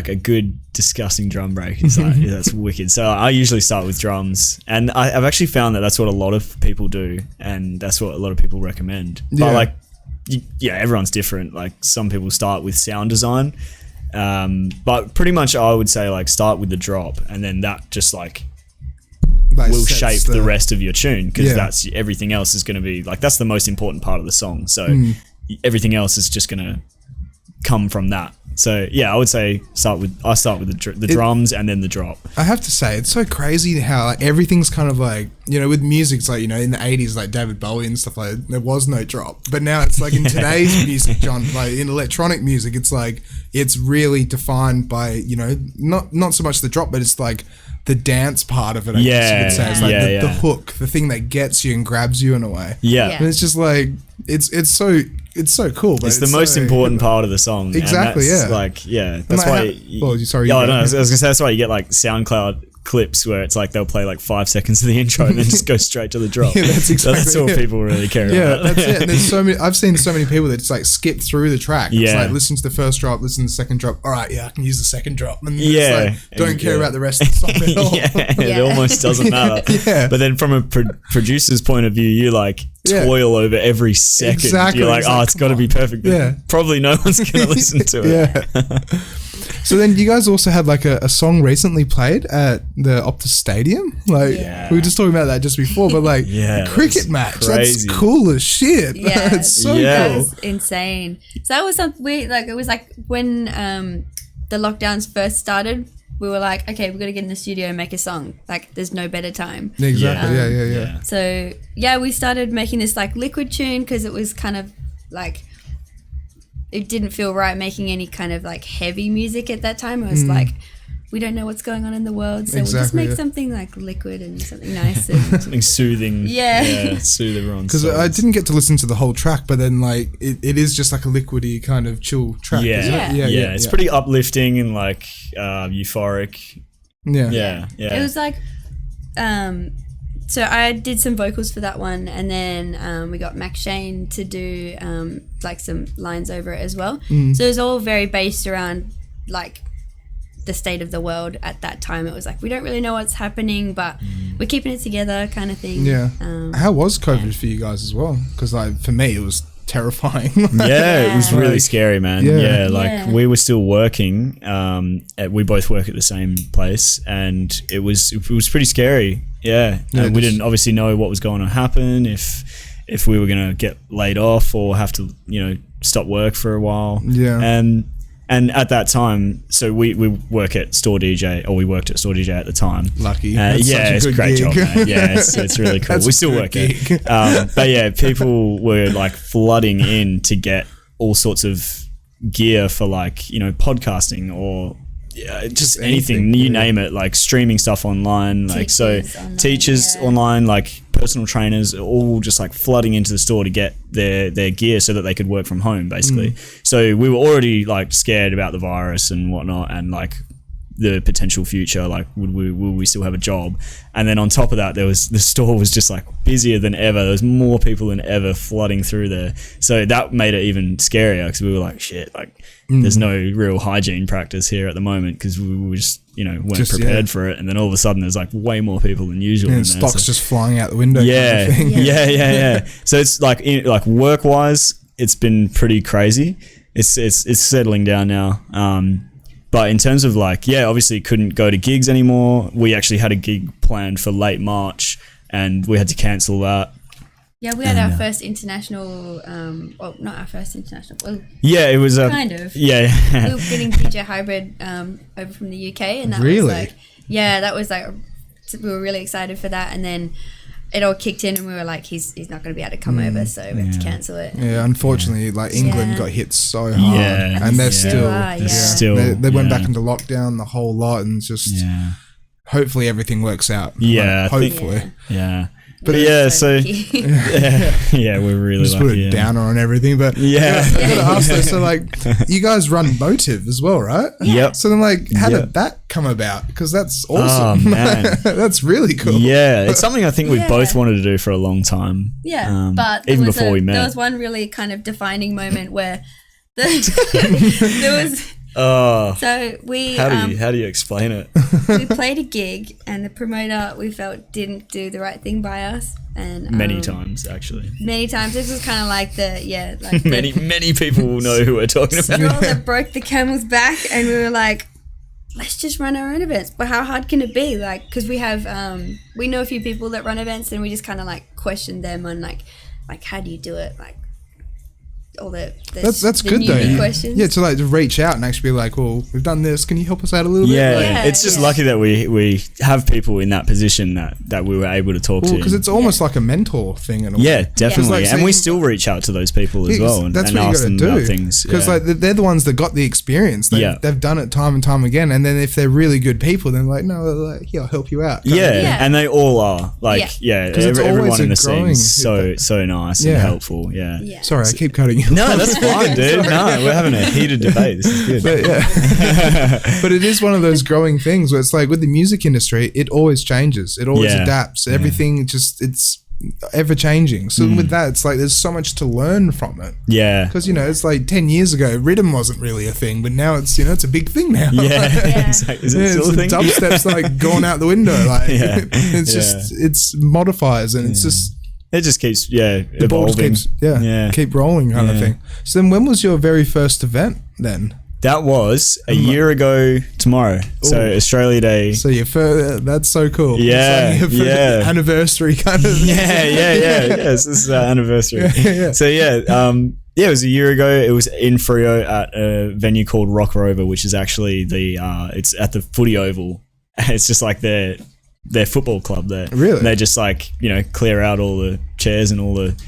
like a good disgusting drum break is like that's wicked. So I usually start with drums, and I've actually found that that's what a lot of people do, and that's what a lot of people recommend. But like, everyone's different. Like some people start with sound design, but pretty much I would say like start with the drop, and then that just like will shape the rest of your tune, because that's everything else is going to be like, that's the most important part of the song. So everything else is just going to come from that. So I would say start with the drums and then the drop. I have to say, it's so crazy how like everything's kind of like, you know, with music, it's like, you know, in the 80s, like David Bowie and stuff like that, there was no drop. But now it's like in today's music, John, like in electronic music, it's like, it's really defined by, you know, not so much the drop, but it's like the dance part of it, I guess you could say. It's like the hook, the thing that gets you and grabs you in a way. And it's just like, it's so cool. But it's the most important part of the song. Exactly. Like, that's why. Sorry. I was gonna say that's why you get like SoundCloud clips where it's like they'll play like 5 seconds of the intro and then just go straight to the drop. That's all people really care about. That's it. And there's so many. I've seen so many people that just like skip through the track. It's like listen to the first drop, listen to the second drop. All right, I can use the second drop, and like, don't care about the rest of the song at all. It almost doesn't matter. But then from a producer's point of view, you like toil over every second. Exactly. You're like, it's got to be perfect. Probably no one's gonna listen to it. So then you guys also had like a song recently played at the Optus Stadium. Like we were just talking about that just before, but like cricket match, crazy. That's cool as shit. Yeah, it's so cool. That was insane. So that was something it was like when the lockdowns first started, we were like, okay, we're gonna get in the studio and make a song. Like there's no better time. Exactly. Yeah. So we started making this like liquid tune because it was kind of like, it didn't feel right making any kind of like heavy music at that time. It was like, we don't know what's going on in the world, so we'll just make something like liquid and something nice and something soothing. Soothe everyone. Because I didn't get to listen to the whole track, but then like it is just like a liquidy kind of chill track. It's pretty uplifting and like euphoric. It was like so I did some vocals for that one, and then we got Max Shane to do like some lines over it as well. So it was all very based around like the state of the world at that time. It was like, we don't really know what's happening, but we're keeping it together kind of thing. How was COVID for you guys as well? Because like for me, it was terrifying. It was really scary, man. We were still working. We both work at the same place, and it was pretty scary. We didn't obviously know what was going to happen, if we were going to get laid off or have to, you know, stop work for a while. And at that time, so we work at Store DJ, or we worked at Store DJ at the time. Lucky. It's a great job, man. It's really cool. We still work it. But people were like flooding in to get all sorts of gear for like, you know, podcasting or just anything, you name it, like streaming stuff online, like teachers online, like personal trainers, all just like flooding into the store to get their gear so that they could work from home, basically. So we were already like scared about the virus and whatnot, and like the potential future, like will we still have a job? And then on top of that, the store was just like busier than ever. There was more people than ever flooding through there, so that made it even scarier, because we were like, shit, like there's no real hygiene practice here at the moment, because we were just, you know, weren't prepared for it. And then all of a sudden there's like way more people than usual, and stock's just flying out the window. So it's like work wise, it's been pretty crazy. It's settling down now. But in terms of like, obviously couldn't go to gigs anymore. We actually had a gig planned for late March, and we had to cancel that. Yeah, we had our first international, well, not our first international. Well, it was kind of. We were getting DJ Hybrid over from the UK, and that was like, that was like, we were really excited for that, and then it all kicked in, and we were like, he's not going to be able to come over, so we had to cancel it. Unfortunately, like England got hit so hard, and they're still they went back into lockdown the whole lot, and just hopefully everything works out. Hopefully. But so we're really just lucky. Put a downer on everything, but I gotta ask though. So like, you guys run Motive as well, right? Yep. So then, like, how did that come about? Because that's awesome. Oh, man. That's really cool. Yeah, it's something I think we both wanted to do for a long time. But even before we met, there was one really kind of defining moment where there was Oh, So we how do you explain it? we played a gig, and the promoter we felt didn't do the right thing by us, and Many times, actually. Many times. This was kind of like Many people will know who we're talking about. straw that broke the camel's back, and we were like, let's just run our own events. But how hard can it be? Like, because we have we know a few people that run events, and we just kind of like questioned them on like how do you do it? Like all the that's good though. Questions. Yeah, to reach out and actually be like, well, we've done this. Can you help us out a little bit? Yeah, it's just lucky that we have people in that position that we were able to talk to. Because it's almost like a mentor thing. In a way. Yeah, definitely. Like, and we still reach out to those people as well and ask them about things. Because like they're the ones that got the experience. They've done it time and time again. And then if they're really good people, then like, no, like, I'll help you out. And they all are. Like, everyone in the scene is so nice and helpful. Yeah. Sorry, I keep cutting you. No, that's fine, dude. No, we're having a heated debate. This is good. But it is one of those growing things where it's like with the music industry, it always changes. It always adapts. Everything it's ever changing. So with that, it's like there's so much to learn from it. Yeah. Because, it's like 10 years ago, rhythm wasn't really a thing, but now it's, it's a big thing now. Yeah. Exactly. Is it still a thing? Dubstep's like gone out the window. Like it's just, it's modifiers and it's just... It just keeps, the ball evolving. Keeps, keep rolling kind of thing. So then when was your very first event then? That was a year ago tomorrow. Ooh. So Australia Day. So that's so cool. Yeah, it's like anniversary kind of. Yes, this is our anniversary. So it was a year ago. It was in Freo at a venue called Rock Rover, which is actually it's at the Footy Oval. It's just like their football club there. Really? And they just clear out all the chairs and all the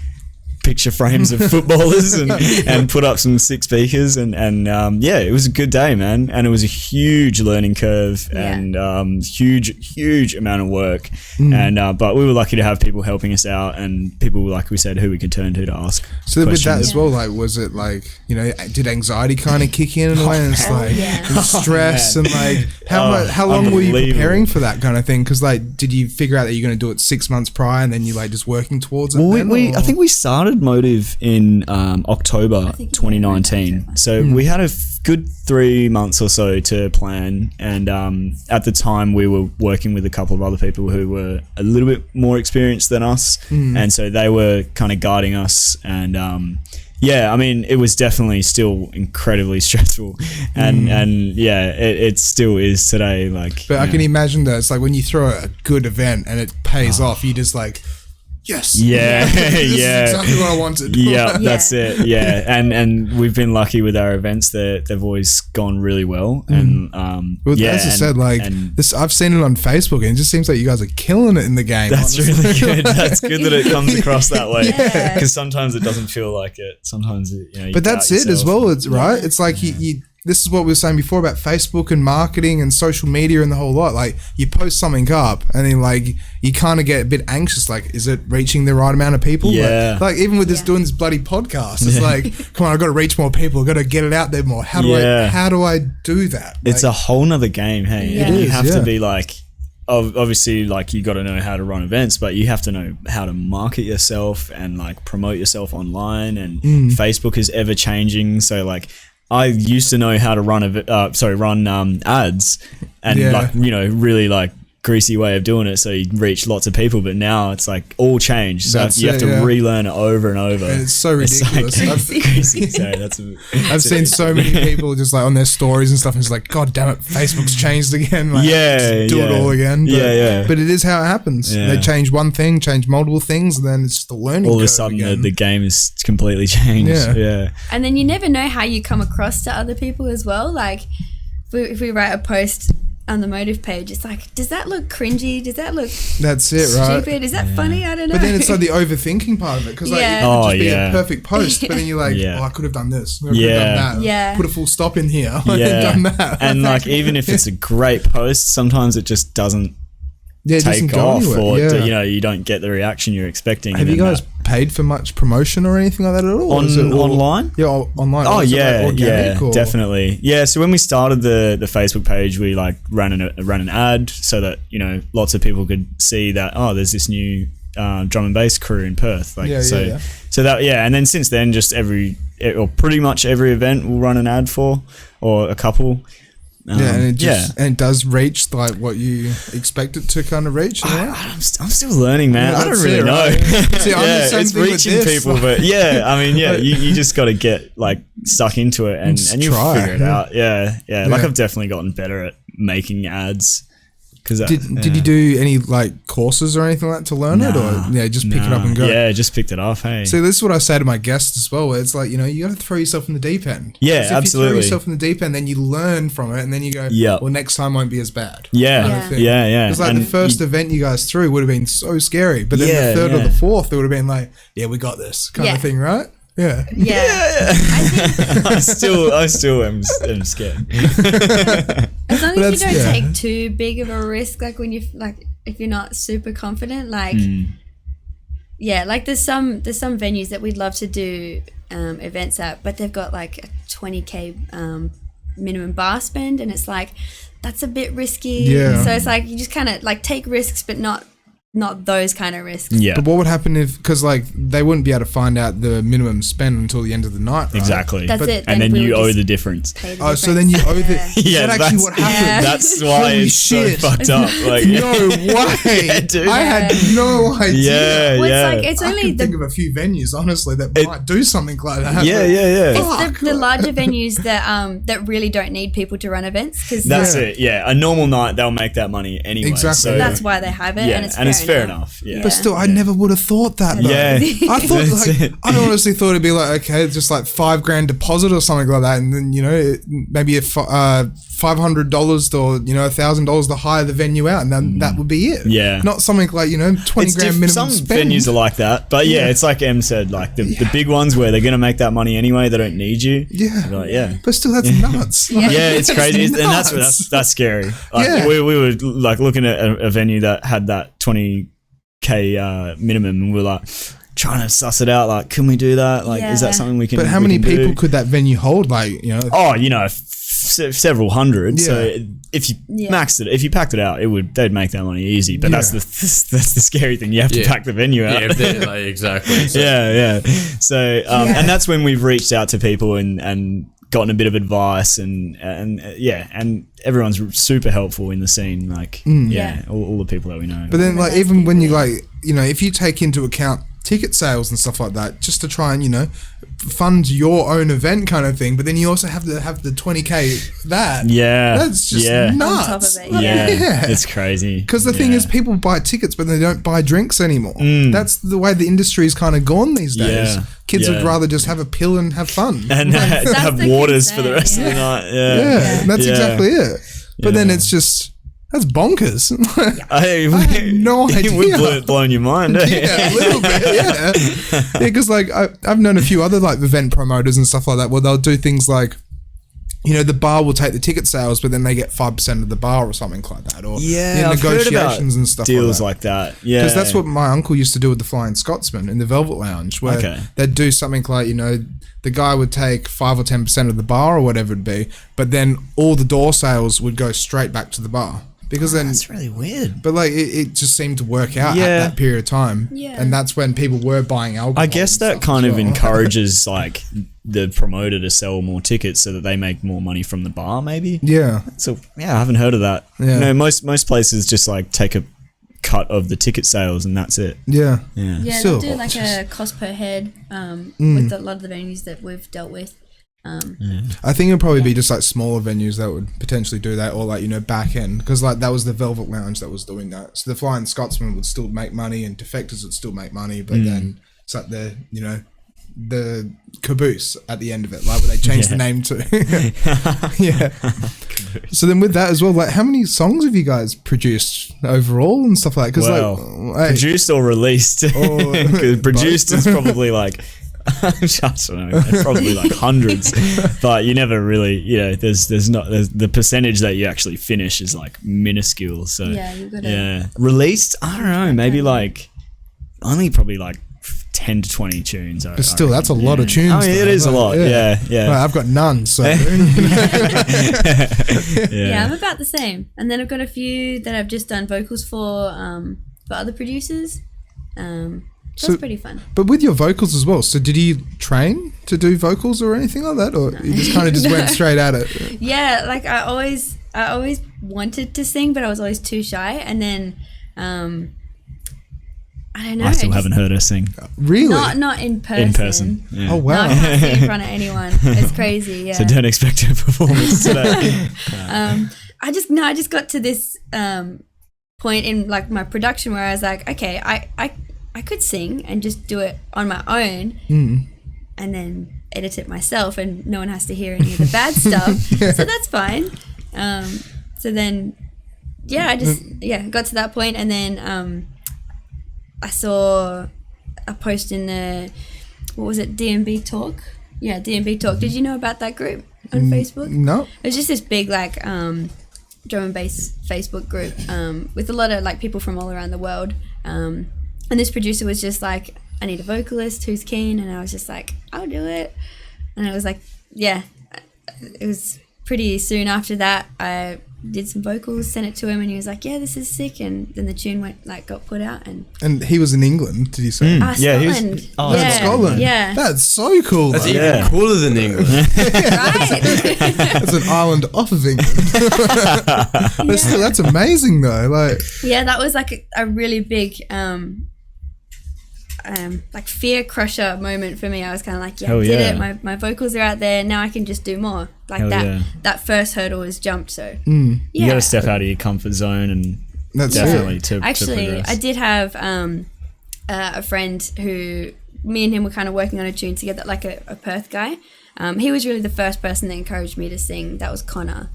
picture frames of footballers and put up some sick speakers and it was a good day, man, and it was a huge learning curve and huge amount of work and but we were lucky to have people helping us out and people, like we said, who we could turn to ask so questions. With that as well, like was it like did anxiety kind of kick in a way and it's like stress and like how long were you preparing for that kind of thing? Because like did you figure out that you're going to do it 6 months prior and then you like just working towards it? I think we started Motive in October 2019. So we had a good 3 months or so to plan, and at the time we were working with a couple of other people who were a little bit more experienced than us, and so they were kind of guiding us. And I mean, it was definitely still incredibly stressful, and it still is today. Like, but I can imagine that it's like when you throw a good event and it pays off, you just like. Yes. Yeah. This is exactly what I wanted. Yeah, that's it. Yeah, and we've been lucky with our events. They've always gone really well. And as I said, this, I've seen it on Facebook, and it just seems like you guys are killing it in the game. That's honestly. Really good. That's good that it comes across that way. Because sometimes it doesn't feel like it. Sometimes you but that's it as well. It's right. It's like you. This is what we were saying before about Facebook and marketing and social media and the whole lot. Like you post something up and then like you kind of get a bit anxious. Like, is it reaching the right amount of people? Yeah. Like even with this doing this bloody podcast, it's like, come on, I've got to reach more people. I've got to get it out there more. How do I do that? It's a whole nother game. Hey, you have to be like, obviously like you got to know how to run events, but you have to know how to market yourself and like promote yourself online, and Facebook is ever changing. So like, I used to know how to run ads and really like greasy way of doing it so you reach lots of people, but now it's like all changed, so you have to relearn it over and over, and it's so ridiculous. I've seen so many people just like on their stories and stuff and it's like, god damn it, Facebook's changed again, like, do it all again, but it is how it happens. They change one thing, change multiple things, and then it's just the learning all of a sudden the game is completely changed. And then you never know how you come across to other people as well. Like if we write a post on the Motive page, it's like, does that look cringy? Does that look stupid? Is that funny? I don't know. But then it's like the overthinking part of it, because like it could just be a perfect post, but then you're like, I could have done this. I could have done that. Put a full stop in here. Done that. And like even if it's a great post, sometimes it just doesn't take off, or you don't get the reaction you're expecting. Have you guys paid for much promotion or anything like that at all? Online? Yeah, online. Oh definitely. Yeah, so when we started the Facebook page, we like ran an ad so that lots of people could see that there's this new drum and bass crew in Perth. Like, Yeah. So that, yeah. And then since then, just pretty much every event we'll run an ad for, or a couple. And it does reach like what you expect it to kind of reach. I'm still learning, man. Yeah, I don't really know. Right? See, it's reaching people, but I mean, you just got to get like stuck into it and you figure it out. Yeah. Like I've definitely gotten better at making ads. Did you do any like courses or anything like that to learn it, or just pick it up and go? Yeah, just picked it up. Hey, so this is what I say to my guests as well. Where it's like, you got to throw yourself in the deep end. Yeah, absolutely. If you throw yourself in the deep end, then you learn from it, and then you go, well, next time won't be as bad. Yeah. Because like the first event you guys threw would have been so scary, but then the third or the fourth, it would have been like, we got this kind of thing, right? Yeah. I still am scared. As long as you don't take too big of a risk, like when you if you're not super confident, like like there's some venues that we'd love to do events at, but they've got like a 20K minimum bar spend, and it's like that's a bit risky. Yeah. So it's like you just kind of like take risks, but not those kind of risks. Yeah. But what would happen because like they wouldn't be able to find out the minimum spend until the end of the night, right? Exactly. That's it. And then you owe the difference. So then you owe the... That's actually what happened. That's why it's so fucked up. Like, no way. Dude. I had no idea. It's only think of a few venues, honestly, that might do something like that. Yeah. It's the larger venues that really don't need people to run events. That's it. Yeah. A normal night, they'll make that money anyway. Exactly. So that's why they have it. And it's fair enough. Yeah. But still, I never would have thought that. Though. Yeah. I thought I honestly thought it'd be like, okay, just like $5,000 deposit or something like that, and then maybe a $500 or $1,000 to hire the venue out, and then that would be it. Yeah. Not something like $20,000 minimum some spend. venues are like that, but it's like Em said, like the big ones where they're gonna make that money anyway. They don't need you. Yeah. But still, that's nuts. It's crazy, and that's scary. Like, we were like looking at a venue that had that 20K minimum, and we're like trying to suss it out. Like, can we do that? Like, is that something we can? But how many people could that venue hold? Like, several hundred. So if you maxed it, if you packed it out, they'd make that money easy. But that's the scary thing. You have to pack the venue out. Exactly. So. So and that's when we've reached out to people and gotten a bit of advice and everyone's super helpful in the scene. Like all the people that we know. But then like even when you if you take into account ticket sales and stuff like that, just to try and fund your own event kind of thing, but then you also have to have the 20K that's just nuts. On top of it. It's crazy because the thing is, people buy tickets but they don't buy drinks anymore. That's the way the industry's kind of gone these days. Kids would rather just have a pill and have fun and have waters for the rest of the night. That's exactly it. But then it's just that's bonkers. I had no idea. We've blown your mind. A little bit, because like I've known a few other like event promoters and stuff like that where they'll do things like, the bar will take the ticket sales, but then they get 5% of the bar or something like that, or negotiations and stuff deals like that. Because that's what my uncle used to do with the Flying Scotsman in the Velvet Lounge, where they'd do something like, the guy would take 5 or 10% of the bar or whatever it'd be, but then all the door sales would go straight back to the bar. Because then that's really weird. But like it just seemed to work out at that period of time. Yeah. And that's when people were buying alcohol. I guess that kind of encourages like the promoter to sell more tickets so that they make more money from the bar, maybe. Yeah. So I haven't heard of that. Yeah. Most places just like take a cut of the ticket sales and that's it. Yeah. Yeah, they'll do like a cost per head with a lot of the venues that we've dealt with. I think it'd probably be just like smaller venues that would potentially do that, or like back end, because like that was the Velvet Lounge that was doing that. So the Flying Scotsman would still make money and Defectors would still make money, but then it's like the caboose at the end of it, like where they changed the name to. So then with that as well, like how many songs have you guys produced overall and stuff like that? Because produced or released? Produced is probably like I don't know, probably like hundreds, but you never really, there's not the percentage that you actually finish is like minuscule. So you've got to released. I don't know, maybe like only probably like 10 to 20 tunes. But still, that's a lot of tunes. I mean, it is a lot. Yeah. Well, I've got none, so. I'm about the same, and then I've got a few that I've just done vocals for other producers. So it's pretty fun. But with your vocals as well, so did you train to do vocals or anything like that, or you just kind of just went straight at it? Yeah, like I always wanted to sing, but I was always too shy. And then I don't know. I still haven't heard her sing. Really? Not in person. In person. Yeah. Oh wow! No, I can't sing in front of anyone. It's crazy. Yeah. So don't expect a performance today. I just got to this point in like my production where I was like, okay, I could sing and just do it on my own, and then edit it myself, and no one has to hear any of the bad stuff. So that's fine. So then, I got to that point, and then I saw a post in the DMB Talk? Yeah, DMB Talk. Did you know about that group on Facebook? No. It was just this big like drum and bass Facebook group with a lot of like people from all around the world. And this producer was just like, I need a vocalist who's keen, and I was just like, I'll do it. And it was like, it was pretty soon after that I did some vocals, sent it to him, and he was like, yeah, this is sick. And then the tune got put out, and he was in England, did you say? Scotland. Scotland. Yeah, that's so cool. That's even cooler than England. right. That's an island off of England. But still, that's amazing though. Like, that was like a really big like fear crusher moment for me. I was kind of like, I did it. My vocals are out there. Now I can just do more. Like that first hurdle is jumped. So you got to step out of your comfort zone, and that's definitely it. to progress. I did have a friend who me and him were kind of working on a tune together, like a Perth guy. He was really the first person that encouraged me to sing. That was Connor.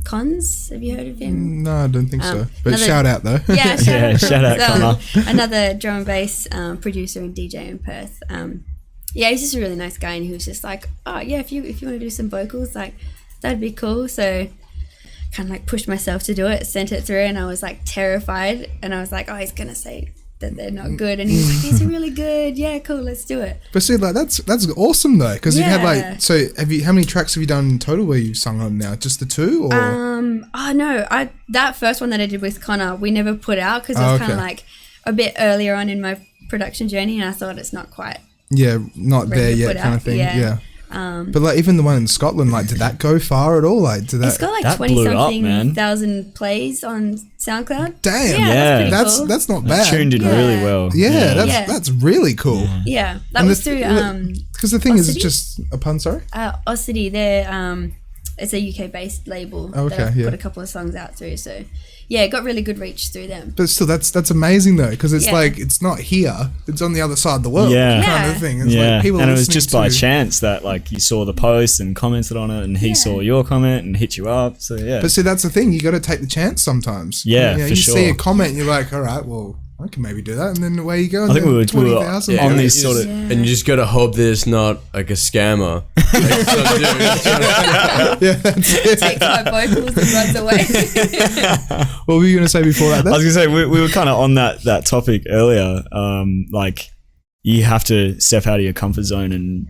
Cons, have you heard of him? No, I don't think so. But shout out though. Yeah, shout out Connor. Another drum and bass producer and DJ in Perth. He's just a really nice guy, and he was just like, oh yeah, if you want to do some vocals, like that'd be cool. So kind of like pushed myself to do it, sent it through, and I was like terrified, and I was like, oh, he's gonna say that they're not good, and he was like, these are really good. Yeah, cool, let's do it. But see, like that's awesome though, because you've had like, so how many tracks have you done in total where you've sung on now? Just the two, or that first one that I did with Connor, we never put out because it was kind of like a bit earlier on in my production journey, and I thought it's not quite not there yet kind of thing. But like even the one in Scotland, like did that go far at all? Like did that? It's got like 20-something thousand plays on SoundCloud. Damn, that's not bad. The tune did really well. That's really cool. Yeah, that was through because the thing is, it's just a pun. Sorry, AWST. They're it's a UK based label. That put a couple of songs out through. So it got really good reach through them. But still, that's amazing though, because it's like it's not here; it's on the other side of the world, kind of thing. It's like people and it was just by chance that like you saw the post and commented on it, and he saw your comment and hit you up. So But see, that's the thing; you got to take the chance sometimes. Yeah, you see a comment, and you're like, all right, well, I can maybe do that, and then away you go. I think we were on these sort of, and you just got to hope that it's not like a scammer. That's it. Takes my vocals and runs away. What were you going to say before that? I was going to say we were kind of on that topic earlier. Like you have to step out of your comfort zone and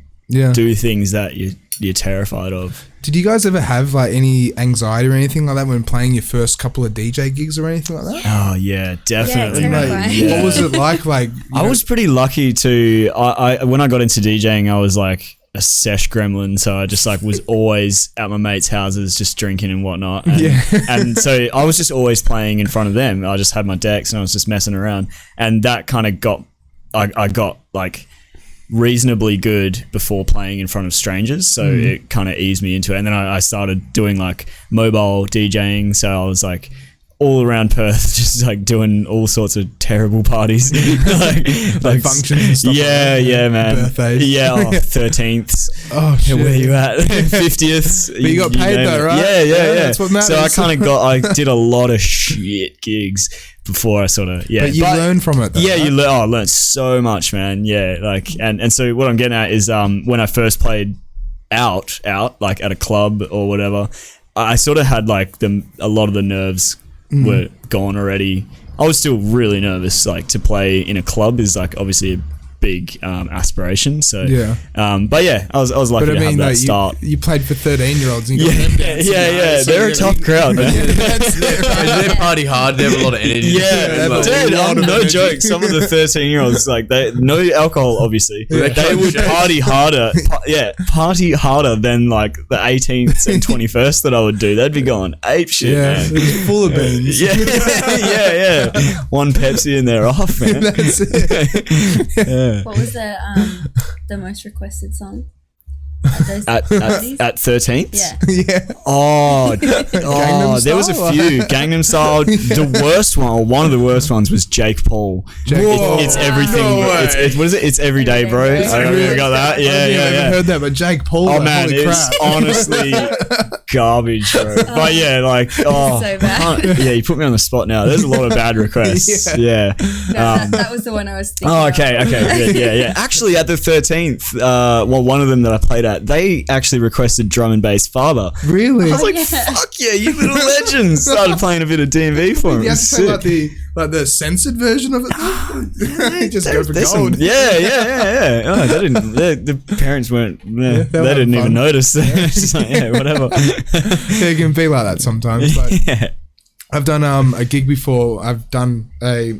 do things that you're terrified of. Did you guys ever have like any anxiety or anything like that when playing your first couple of DJ gigs or anything like that? Oh yeah, definitely. What was it like? Like I was pretty lucky to. I when I got into DJing, I was like a sesh gremlin, so I just like was always at my mates' houses just drinking and whatnot. And so I was just always playing in front of them. I just had my decks and I was just messing around, and that kind of got I got like reasonably good before playing in front of strangers, so it kind of eased me into it. And then I started doing like mobile DJing, so I was like all around Perth just like doing all sorts of terrible parties. like functions and stuff. Man. Birthdays. 13th. Oh shit. Where you at? 50th. But you got paid though, right? Yeah. That's what matters. So I did a lot of shit gigs before I sort of But you learn from it though, right? You learn. I learned so much, man. Yeah, like and so what I'm getting at is when I first played out like at a club or whatever, I sort of had like a lot of the nerves were gone already. I was still really nervous. Like to play in a club is like obviously big aspirations. So Yeah. But yeah, I was lucky to have that start. You played for 13-year-olds. And you got them dancing, Yeah. They're a tough crowd, man. They party hard. They have a lot of energy. Yeah, Like, dude, no joke. Some of the 13-year-olds, like no alcohol, obviously. They would party harder. Party harder than like the 18th and 21st that I would do. They'd be going ape shit, man. It's full of beans. Yeah. One Pepsi and they're off, man. That's it. Yeah. What was the most requested song? At 13th? Yeah. Yeah. Oh, there was a Style? few. Gangnam Style. The worst one, or one of the worst ones, was Jake Paul. It's everything. No way. What is it? It's every day, bro. Every day, bro. I got that. I haven't heard that, but Jake Paul. Oh like, man, holy it's crap. honestly garbage, bro. But yeah, like so bad. yeah, you put me on the spot now. There's a lot of bad requests. Yeah. That was the one I was thinking. Oh, okay, good, yeah. Actually, at the 13th, one of them that I played at, they actually requested drum and bass Father. Really? I was like, fuck yeah, you little legends. Started playing a bit of D&B for him. You It have was to play sick. like the censored version of it. Just go for There's gold. Yeah. Oh, they didn't. The parents weren't. They didn't even fun. notice. Just like, whatever. It can be like that sometimes. Like, Yeah. I've done a gig before. I've done a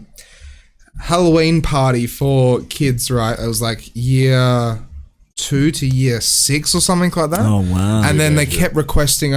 Halloween party for kids. Right, it was like year 2 to year 6 or something like that. Oh wow. And then they kept requesting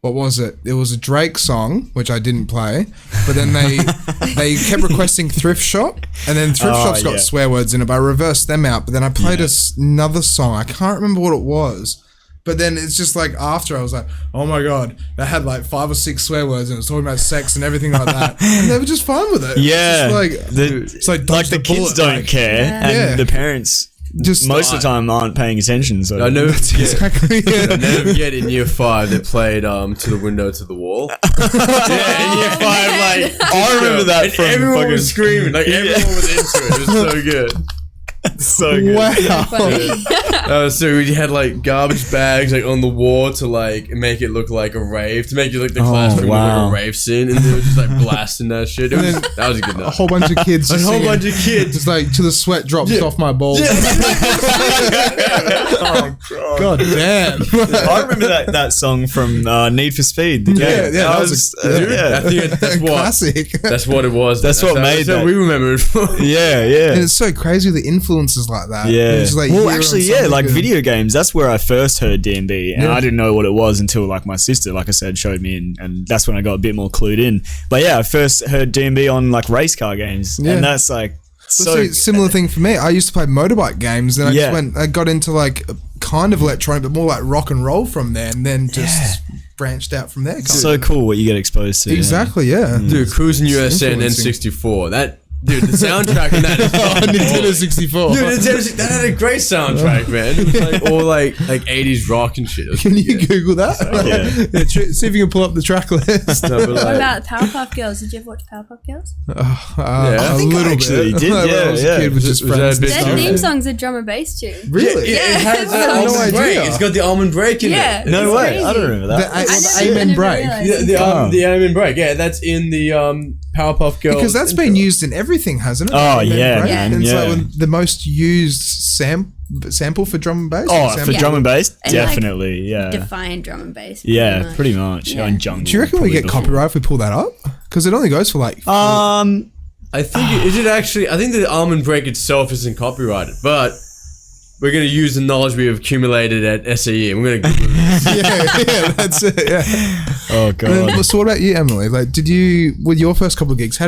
what was it? It was a Drake song, which I didn't play, but then they kept requesting Thrift Shop, and then Thrift Shop's got swear words in it, but I reversed them out. But then I played another song. I can't remember what it was. But then it's just like after I was like, oh my God, they had like 5 or 6 swear words and it was talking about sex and everything like that. And they were just fine with it. Yeah. It's like the kids bullet, don't like- care, and the parents Just most of the time aren't paying attention. So I never Exactly. I never forget in year 5 they played To the Window to the Wall. yeah, in year 5, like I remember that And from everyone fucking was screaming, like everyone was into it. It was so good. so good. Wow. So we had like garbage bags like on the wall to like make it look like a rave, to make it like the classroom look like a rave scene, and they were just like blasting that shit. That was a good A night. whole bunch of kids. A just whole singing, bunch of kids. just like to the sweat drops off my balls. Oh God damn. I remember that song from Need for Speed. The game. that was I think that's what. Classic. That's what it was. That's what made that. that. We remember it for. Yeah. And it's so crazy the influences like that. Yeah. It's like Well, hear actually, on yeah, something like and- video games. That's where I first heard D&B, and I didn't know what it was until like my sister, like I said, showed me, and that's when I got a bit more clued in. But yeah, I first heard D&B on like race car games, and that's like Well, see, similar thing for me. I used to play motorbike games, and I got into like kind of electronic, but more like rock and roll from there, and then just branched out from there. so cool what you get exposed to. Exactly, yeah. Dude, Cruising USA and influencing. N64. Dude, the soundtrack in that is Nintendo 64. Dude, that had a great soundtrack, man. It was like all like 80s rock and shit. It was Can you Google that? See if you can pull up the track list. no, but What like, about Powerpuff Girls? Did you ever watch Powerpuff Girls? I think I actually did, When I was a yeah. kid with just Was that friends. a big and Their stuff. theme song's a drum and bass tune. Really? it has that no almond break. idea. It's got the almond break in Yeah. it. No It's way. crazy. I don't remember that. The never Amen break. realised. The almond break. Yeah, that's in the Powerpuff Girls. Because that's been used in everything, hasn't it? Oh, Amen yeah, break. man, And it's yeah. like the most used sample for drum and bass. Oh, Sample. for drum and bass, And, like, definitely, yeah. Define drum and bass. Yeah, pretty much. Yeah. On jungle. Do you reckon we probably get before. copyright if we pull that up? Because it only goes for like. I think is it actually? I think the almond break itself isn't copyrighted, but we're gonna use the knowledge we have accumulated at SAE, and we're gonna Google this. yeah, that's it. Yeah. Oh And god. then, so what about you, Emily? Like, did you with your first couple of gigs?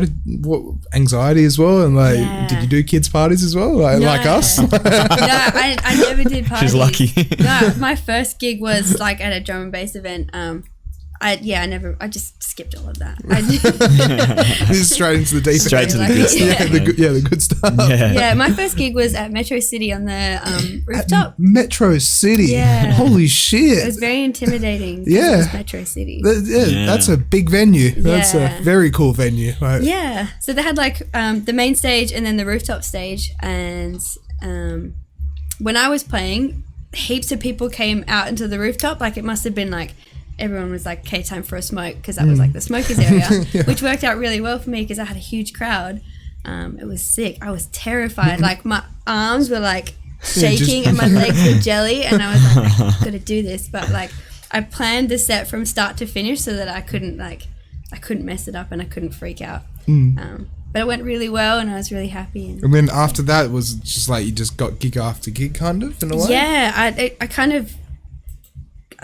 What anxiety as well, and like, Yeah. did you do kids parties as well, like us? No, I never did parties. She's lucky. No, my first gig was like at a drum and bass event. I just skipped all of that. This is straight into the deep Straight to the end. good stuff. Yeah. The good stuff. Yeah, my first gig was at Metro City on the rooftop. Metro City. Yeah. Holy It shit. was very intimidating. 'cause Yeah. it was Metro City. Yeah, that's a big venue. That's a Yeah. very cool venue. Like, Yeah. So they had like the main stage and then the rooftop stage. And when I was playing, heaps of people came out into the rooftop. Like it must have been like everyone was like, okay, time for a smoke, because that was like the smokers area, which worked out really well for me because I had a huge crowd. It was sick. I was terrified. Like my arms were like shaking and my legs were jelly, and I was like, I've got to do this. But like I planned the set from start to finish so that I couldn't mess it up and I couldn't freak out. But it went really well, and I was really happy. And then after that, it was just like you just got gig after gig, kind of, in a way. Yeah, I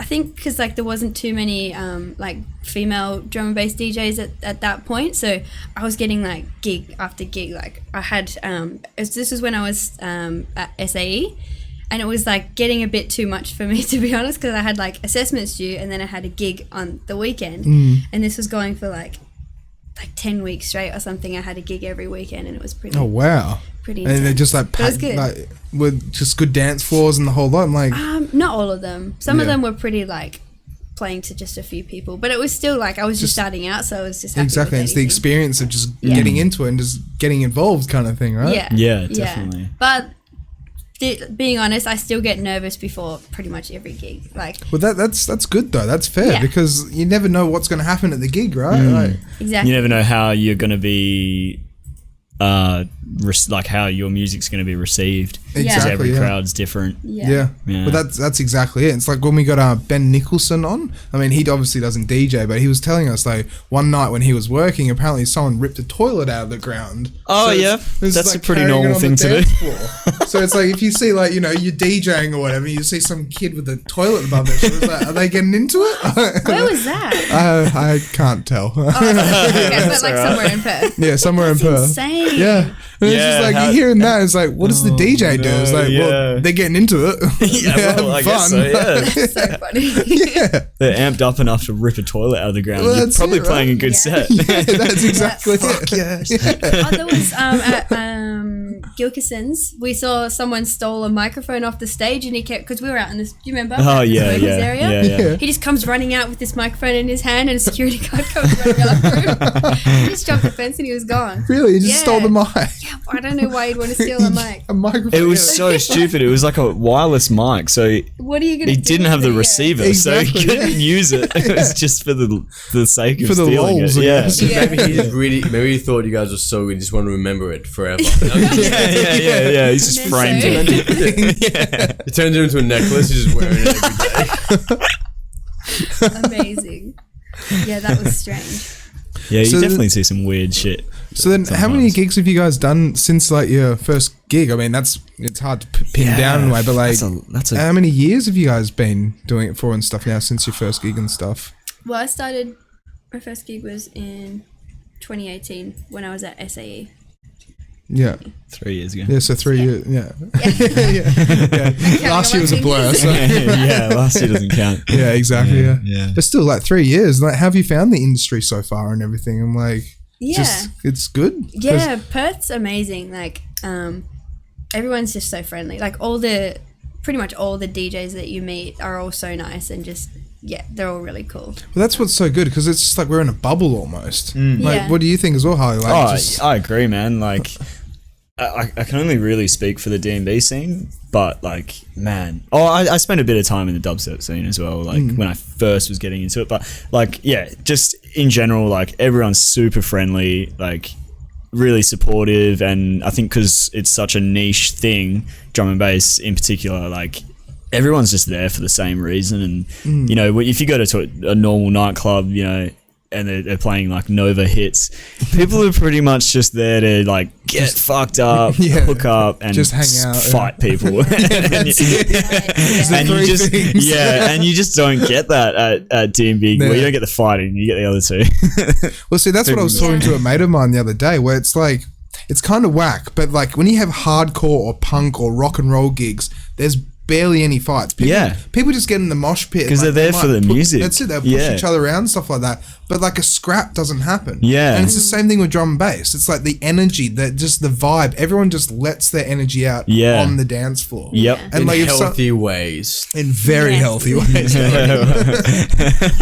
think because like there wasn't too many like female drum and bass DJs at that point, so I was getting like gig after gig. Like I had this was when I was at SAE, and it was like getting a bit too much for me, to be honest, because I had like assessments due, and then I had a gig on the weekend, and this was going for like 10 weeks straight or something. I had a gig every weekend, and it was pretty. Oh wow! Pretty intense. And they're just like packed, like with just good dance floors and the whole lot. I'm like, not all of them. Some of them were pretty like playing to just a few people, but it was still like I was just starting out, so I was just happy exactly. with It's the experience of just getting into it and just getting involved, kind of thing, right? Yeah, definitely. But being honest, I still get nervous before pretty much every gig. Like, well, that's good though. That's fair because you never know what's going to happen at the gig, right? Like, exactly. You never know how you're going to be, like how your music's going to be received. Exactly. Because every crowd's different. Yeah. But that's exactly it. It's like when we got Ben Nicholson on. I mean, he obviously doesn't DJ, but he was telling us like one night when he was working, apparently someone ripped a toilet out of the ground. Oh so yeah, that's a pretty normal thing to do. So it's like if you see like, you know, you're DJing or whatever, you see some kid with a toilet above their shit. It's like, are they getting into it? Where was that? I can't tell. Oh, okay, but like somewhere in Perth. Yeah, somewhere in Perth. Insane. Yeah. And it's just like you're hearing that. It's like, what does the DJ do? It's like, well, they're getting into it. Well, I guess so. Yeah, That's so funny. they're amped up enough to rip a toilet out of the ground. Well, You're probably playing a good set. Yeah, that's exactly it. Oh, there was at Gilkison's, we saw someone stole a microphone off the stage, and he kept, because we were out in this, do you remember? Oh yeah, area? He just comes running out with this microphone in his hand, and a security guard comes running out. He just jumped the fence and he was gone. Really? He just stole the mic? Yeah, I don't know why you'd want to steal a mic. A microphone. It was so stupid. It was like a wireless mic, so what are you gonna he do didn't have the receiver, Exactly, so he couldn't use it. It was just for the sake of For the stealing lols, it. I Yeah. guess. Maybe he thought you guys were so good, he just wanted to remember it forever. Yeah. He's just framed it. He turns it into a necklace. He's just wearing it every day. Amazing. Yeah, that was strange. Yeah, you So definitely see some weird shit. So then, how many gigs have you guys done since like your first gig? I mean, it's hard to pin down in a way, but like, that's a how many years have you guys been doing it for and stuff now since your first gig and stuff? Well, my first gig was in 2018 when I was at SAE. Yeah. 3 years ago. Yeah, so 3 years. Yeah. Yeah. Last year was a blur. So. Yeah, last year doesn't count. Yeah, exactly. Yeah. But still, like 3 years. Like, how have you found the industry so far and everything? I'm like, it's good. Yeah, Perth's amazing. Like, everyone's just so friendly. Like pretty much all the DJs that you meet are all so nice and just. Yeah, they're all really cool. Well, that's what's so good because it's just like we're in a bubble almost. Like, Yeah. what do you think as well, Harley? Like, I agree, man. Like, I can only really speak for the D&B scene, but like, man. I spent a bit of time in the dubstep scene as well, like when I first was getting into it. But like, yeah, just in general, like everyone's super friendly, like really supportive. And I think because it's such a niche thing, drum and bass in particular, like everyone's just there for the same reason. And, you know, if you go to a normal nightclub, you know, and they're playing like Nova hits, people are pretty much just there to like get fucked up, hook up, and just hang out, fight people. and you just don't get that at D&B. Well, you don't get the fighting, you get the other two. Well, see, that's what I was talking to a mate of mine the other day, where it's like, it's kind of whack, but like when you have hardcore or punk or rock and roll gigs, there's barely any fights. People just get in the mosh pit because they're there for the music. That's it. They'll push each other around, stuff like that. But like a scrap doesn't happen. Yeah, and it's the same thing with drum and bass. It's like the energy, that just the vibe. Everyone just lets their energy out on the dance floor. Yep, and in like healthy ways. In very healthy ways.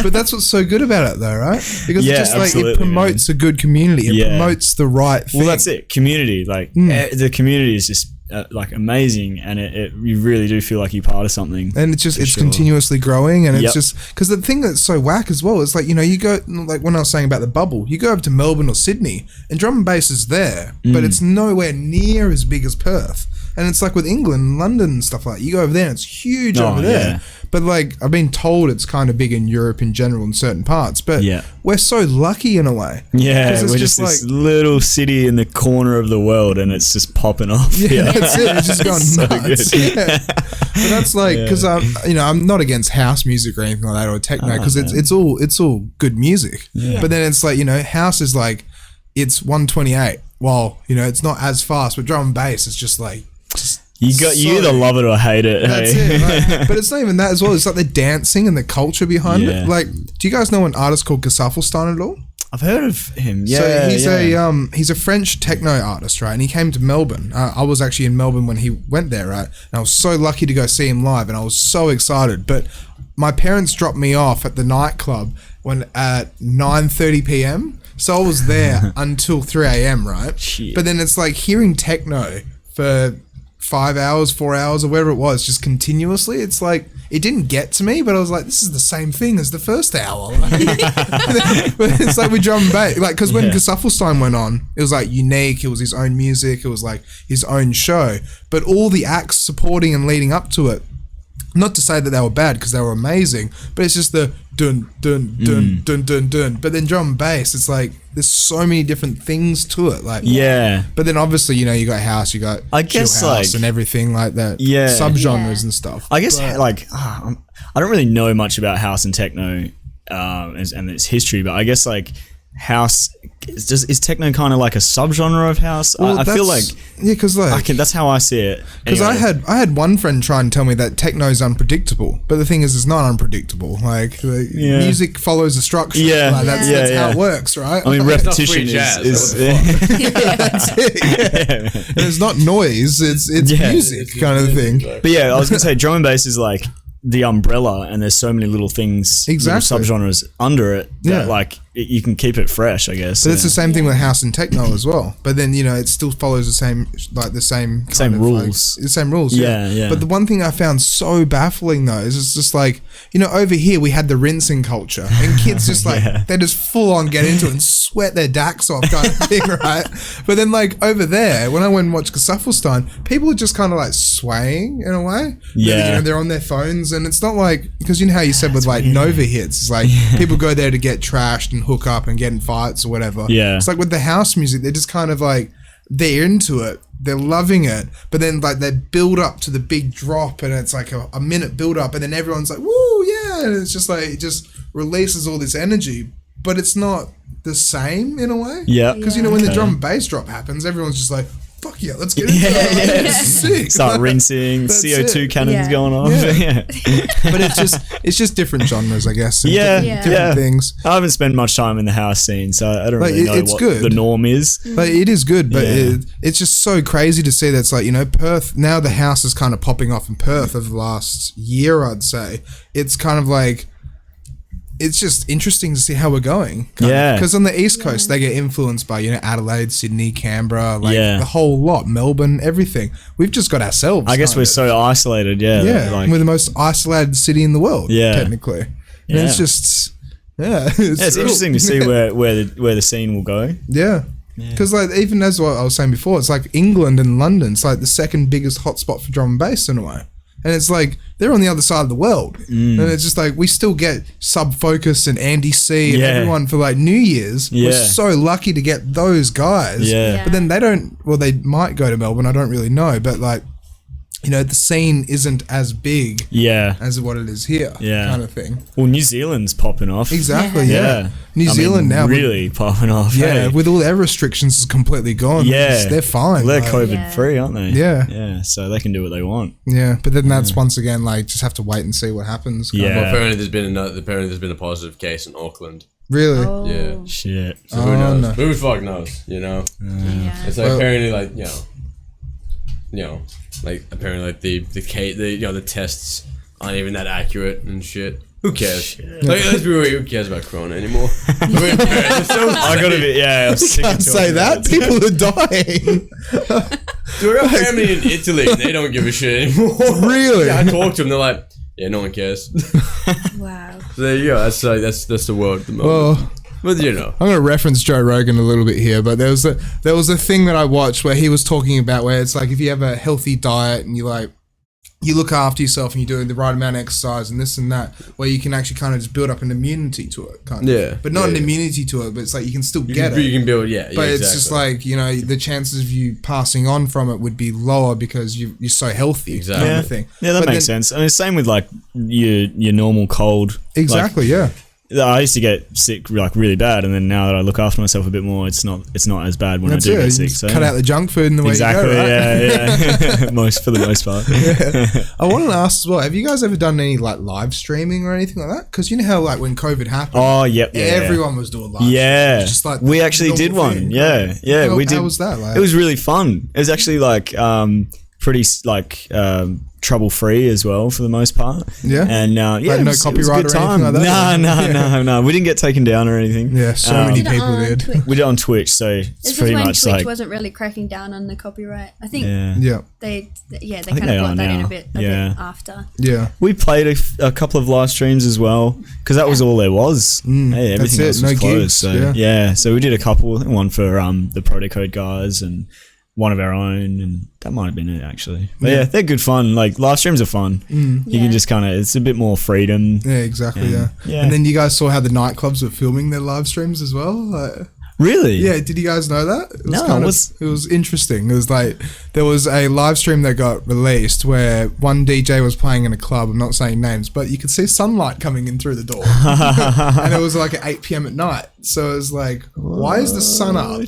But that's what's so good about it, though, right? Because it's just like it promotes a good community. It promotes the right thing. Well, that's it. Community, like the community is just like amazing, and you really do feel like you're part of something. And it's continuously growing, and it's just because the thing that's so whack as well is like, you know, you go like when I was saying about the bubble, you go over to Melbourne or Sydney and drum and bass is there, but it's nowhere near as big as Perth. And it's like with England, London and stuff like that, you go over there and it's huge over there. Yeah. But like I've been told it's kind of big in Europe in general in certain parts, but we're so lucky in a way. Yeah, we're just this little city in the corner of the world and it's just popping off. Yeah, that's it. It's just going nuts. Yeah. But that's like, because I'm not against house music or anything like that or techno, because it's all good music. Yeah. But then it's like, you know, house is like, it's 128. Well, you know, it's not as fast, but drum and bass is just like, you either love it or hate it. That's it, right? But it's not even that as well. It's like the dancing and the culture behind it. Like, do you guys know an artist called Gesaffelstein at all? I've heard of him. Yeah, so he's a French techno artist, right? And he came to Melbourne. I was actually in Melbourne when he went there, right? And I was so lucky to go see him live, and I was so excited. But my parents dropped me off at the nightclub at 9:30 p.m. So I was there until 3 a.m. Right? Shit. But then it's like hearing techno for 5 hours, 4 hours, or whatever it was, just continuously. It's like, it didn't get to me, but I was like, this is the same thing as the first hour. But it's like with drum and bass, like, because when Gesaffelstein went on, it was like unique. It was his own music. It was like his own show. But all the acts supporting and leading up to it, not to say that they were bad because they were amazing, but it's just the dun dun dun dun dun dun. But then drum and bass, it's like there's so many different things to it. Like But then obviously, you know, you got house, you got chill house and everything like that. Yeah. Subgenres and stuff. I guess I don't really know much about house and techno and its history, but I guess like house is techno kind of like a subgenre of house? Well, I feel like because like that's how I see it. Because anyway. I had one friend try and tell me that techno is unpredictable, but the thing is, it's not unpredictable. Like music follows a structure. Yeah, like, that's how it works, right? I mean, repetition is that's it. Yeah. And it's not noise; it's music kind of thing. But yeah, I was gonna say drum and bass is like the umbrella, and there's so many little things, little subgenres under it that like you can keep it fresh, I guess. But it's the same thing with house and techno as well. But then, you know, it still follows the same rules. The same rules. Yeah. But the one thing I found so baffling though is it's just like, you know, over here we had the rinsing culture, and kids just like they just full on get into it and sweat their dacks off kind of thing, right? But then like over there, when I went and watched Gesaffelstein, people are just kind of like swaying in a way. Yeah. You know, they're on their phones, and it's not like, because you know how you said with like Nova hits, it's like people go there to get trashed and hook up and get in fights or whatever. Yeah. It's like with the house music, they're just kind of like, they're into it, they're loving it, but then like they build up to the big drop, and it's like a minute build up, and then everyone's like, woo, yeah, and it's just like, it just releases all this energy, but it's not the same in a way. Yeah. Because you know, when the drum and bass drop happens, everyone's just like, fuck yeah, let's get into it. It's sick. Start rinsing, CO2 cannons going off. Yeah. But it's just different genres, I guess. Different things. I haven't spent much time in the house scene, so I don't really know what the norm is. Like, it is good, but it's just so crazy to see that's like, you know, Perth, now the house is kind of popping off in Perth over the last year, I'd say. It's kind of like, it's just interesting to see how we're going. Because on the East Coast, they get influenced by, you know, Adelaide, Sydney, Canberra, like the whole lot, Melbourne, everything. We've just got ourselves. I guess we're so isolated, like, we're the most isolated city in the world, technically. And it's just, it's interesting to see where the scene will go. Yeah. Because like, even as what I was saying before, it's like England and London, it's like the second biggest hotspot for drum and bass in a way. And it's like, they're on the other side of the world. And it's just like, we still get Sub Focus and Andy C and everyone for like New Year's. We're so lucky to get those guys. But then they don't, well, they might go to Melbourne, I don't really know. But like, you know, the scene isn't as big as what it is here, kind of thing. Well, New Zealand's popping off. Exactly, New Zealand now. Really popping off. Yeah, with all their restrictions is completely gone. Yeah. They're fine. Well, they're COVID free, aren't they? Yeah. Yeah, so they can do what they want. Yeah, but then that's once again, like, just have to wait and see what happens. Well, apparently there's been a positive case in Auckland. Really? Oh. Yeah. Shit. So who knows? No. Who the fuck knows, you know? It's like, apparently, like, you know, like, apparently, like, the tests aren't even that accurate and shit. Who cares? Like, let's be real, who cares about Corona anymore? I gotta be, I'm sick can't say that. People are dying. Dude, I got family in Italy and they don't give a shit anymore. Really? Yeah, I talk to them. They're like, yeah, no one cares. Wow. So there you go. That's the world at the moment. Well, but you know, I'm going to reference Joe Rogan a little bit here, but there was a thing that I watched where he was talking about where it's like if you have a healthy diet and you look after yourself and you're doing the right amount of exercise and this and that, where you can actually kind of just build up an immunity to it, kind of. Yeah. But not an immunity to it, but it's like you can still get it. You can build, yeah. But it's exactly. just like, you know, the chances of you passing on from it would be lower because you're so healthy. Exactly. Kind of thing. Yeah, that makes sense. I mean, same with like your normal cold. Exactly, yeah. I used to get sick like really bad, and then now that I look after myself a bit more, it's not as bad when I do get sick. So cut out the junk food and the way exactly, you go, right? yeah. For the most part. Yeah. I wanted to ask as well, have you guys ever done any like live streaming or anything like that? Because you know how like when COVID happened, everyone was doing live streaming. Just like we actually did one. Thing. Yeah. We did. How was that like? It was really fun. It was actually like pretty like trouble free as well for the most part. Yeah. And like it no was copyright a good or time. anything like that? No. We didn't get taken down or anything. Yeah, so many people did. Twitch. We did it on Twitch, so it's this pretty is when much Twitch like wasn't really cracking down on the copyright. I think they kind of brought that in a bit after. Yeah. We played a couple of live streams as well because that was all there was. Hey, everything else was closed. Gigs, so so we did a couple. One for the Protocode guys and one of our own, and that might have been it actually. But yeah, they're good fun. Like live streams are fun. You can just kind of, it's a bit more freedom. Yeah, exactly. Yeah. And then you guys saw how the nightclubs were filming their live streams as well. Like, really? Yeah. Did you guys know that? It It was interesting. It was like there was a live stream that got released where one DJ was playing in a club. I'm not saying names, but you could see sunlight coming in through the door, and it was like at 8 p.m. at night. So it was like, why is the sun up?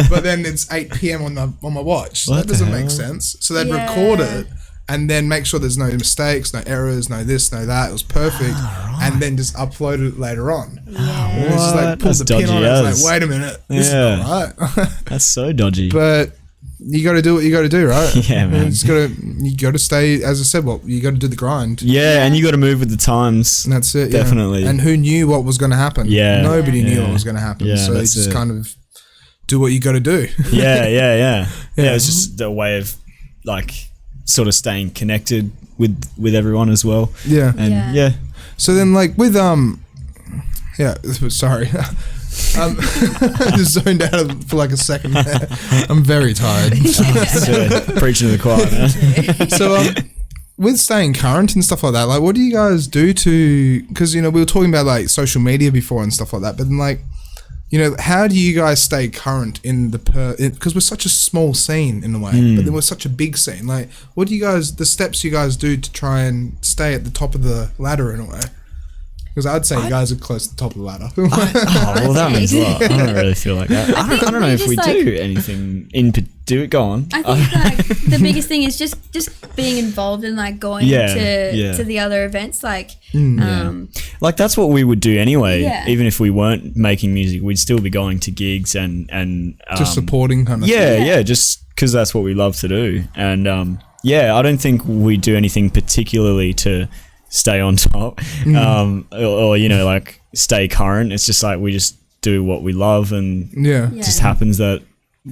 But then it's 8 p.m. on my watch. So that doesn't make sense. So they'd record it and then make sure there's no mistakes, no errors, no this, no that. It was perfect. And then just upload it later on. Yeah. And it was just like, pull the pin on it. It's like, wait a minute. This is not right. That's so dodgy. But you got to do what you got to do, right? Yeah, man. You got to stay, as I said, you got to do the grind. Yeah, and you got to move with the times. And that's it. Definitely. And who knew what was going to happen? Yeah. Nobody knew what was going to happen. Yeah, so you just kind of do what you got to do. Yeah, it's just a way of like sort of staying connected with everyone as well. Yeah. And So then like with sorry. Just zoned out for like a second there. I'm very tired. Preaching to the choir, man. So with staying current and stuff like that, like what do you guys do to, because you know we were talking about like social media before and stuff like that, but then like, you know, how do you guys stay current in the because we're such a small scene in a way, but then we're such a big scene. Like, what do you guys, the steps you guys do to try and stay at the top of the ladder in a way? Because I'd say you guys are close to the top of the ladder. Well, that means a lot. I don't really feel like that. I don't know if we do anything do it. Go on. I think like the biggest thing is just being involved and like going to the other events. Like, like that's what we would do anyway. Yeah. Even if we weren't making music, we'd still be going to gigs and just supporting kind of thing. Yeah, just because that's what we love to do. And I don't think we do anything particularly to stay on top or you know, like stay current. It's just like we just do what we love, and it just happens that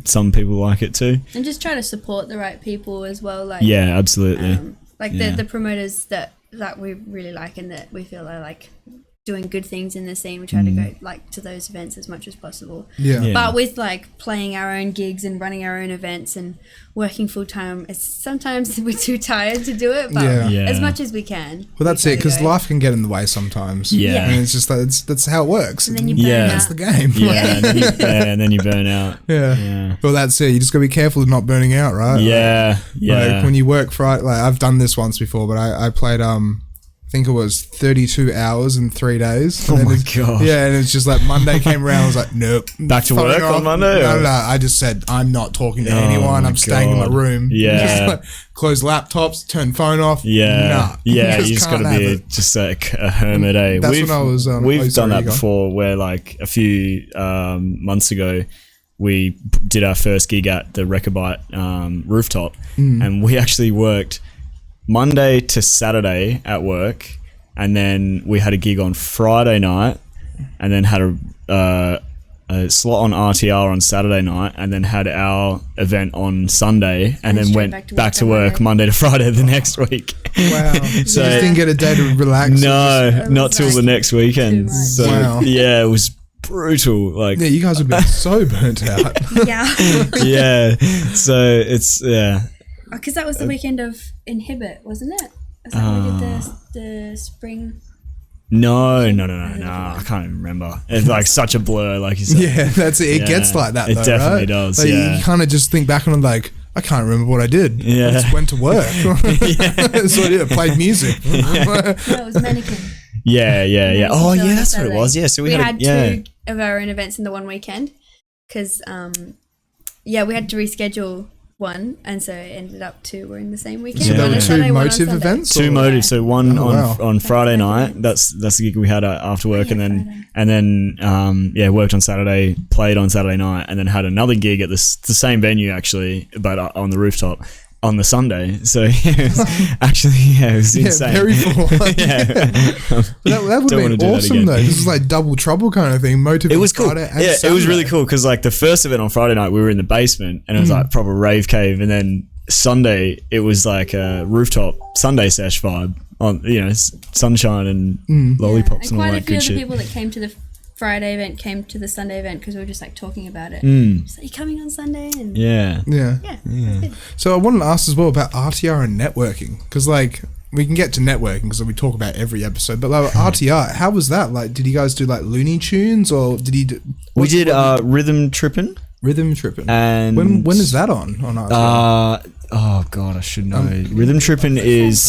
some people like it too, and just try to support the right people as well. Like absolutely. The promoters that we really like and that we feel are like doing good things in the scene. We try to go like to those events as much as possible. But with like playing our own gigs and running our own events and working full time, it's sometimes we're too tired to do it, but as much as we can. Well, that's it, because life can get in the way sometimes. And it's just like, that's how it works. And then you burn out. That's the game. And then you burn out. Well, that's it. You just got to be careful of not burning out, right? Like when you work for, like I've done this once before, but I played I think it was 32 hours in 3 days. Oh my god! Yeah, and it's just like Monday came around. I was like, nope. Back to work on Monday? No. I just said I'm not talking to anyone. I'm staying in my room. Yeah. Just close laptops, turn phone off. Yeah. You just got to be just like a hermit. That's when I was. We've done that before, where like a few months ago, we did our first gig at the Rechabite rooftop, and we actually worked Monday to Saturday at work, and then we had a gig on Friday night, and then had a slot on RTR on Saturday night, and then had our event on Sunday, and then went back to work Monday to Friday the next week. Wow. So you just didn't get a day to relax? No, not till the next weekend. So yeah, it was brutal. Like, yeah, you guys have been so burnt out. Yeah. So it's because that was the weekend of Inhibit, wasn't it? Was that when we did the spring? No, I can't even remember. It's like such a blur, like you said. Yeah, that's it. It gets like that, though, it definitely right? does. Like, yeah, you kind of just think back on like, I can't remember what I did. Yeah, I just went to work. So I did. I played music. No, it was Mannequin. Yeah. Oh, yeah, that's what it was. Yeah, so we had two of our own events in the one weekend because, we had to reschedule one, and so it ended up two were in the same weekend. So there were two Motive events? Two Motive. So one on Friday night. That's the gig we had after work, and then worked on Saturday, played on Saturday night, and then had another gig at the same venue actually, but on the rooftop on the Sunday. So it was insane. Very full. That would have been awesome though. This is like double trouble kind of thing. Motive. It was cool. Friday and Sunday. It was really cool because like the first event on Friday night we were in the basement and it was like proper rave cave, and then Sunday it was like a rooftop Sunday sesh vibe on sunshine and lollipops and all that good shit. Quite a few of the people that came to the Friday event came to the Sunday event because we were just like talking about it. So you're coming on Sunday? And yeah. So I wanted to ask as well about RTR and networking, because like we can get to networking because we talk about every episode, but like RTR, how was that? Like, did you guys do like Looney Tunes or did he do? We did Rhythm Trippin'. And when is that on RTR? Oh god, I should know. Rhythm Trippin' is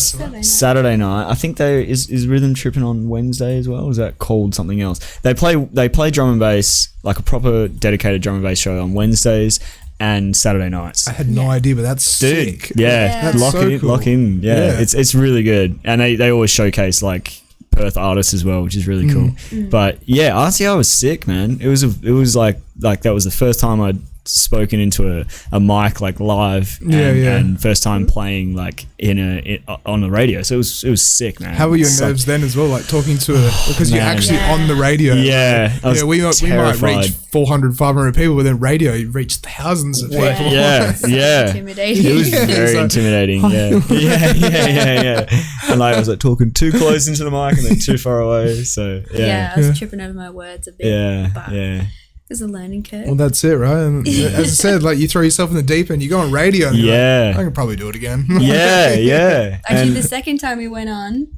Saturday night. I think is Rhythm Trippin' on Wednesday as well. Or is that called something else? They play drum and bass, like a proper dedicated drum and bass show on Wednesdays and Saturday nights. I had no idea, but that's sick. Yeah, that's lock in. Yeah, it's really good, and they always showcase like Perth artists as well, which is really cool. But yeah, RTR was sick, man. It was like that was the first time I'd spoken into a mic like live and first time playing like on the radio, so it was sick, man. How were your nerves then as well, like talking to because you're actually on the radio? We might reach 400 500 people, but then radio you reach thousands of people. Intimidating. It was very intimidating. Yeah. And like I was like talking too close into the mic and then too far away, so I was tripping over my words a bit. There's a learning curve. Well, that's it, right? And as I said, like you throw yourself in the deep end, you go on radio. And you're like, I can probably do it again. Actually, the second time we went on,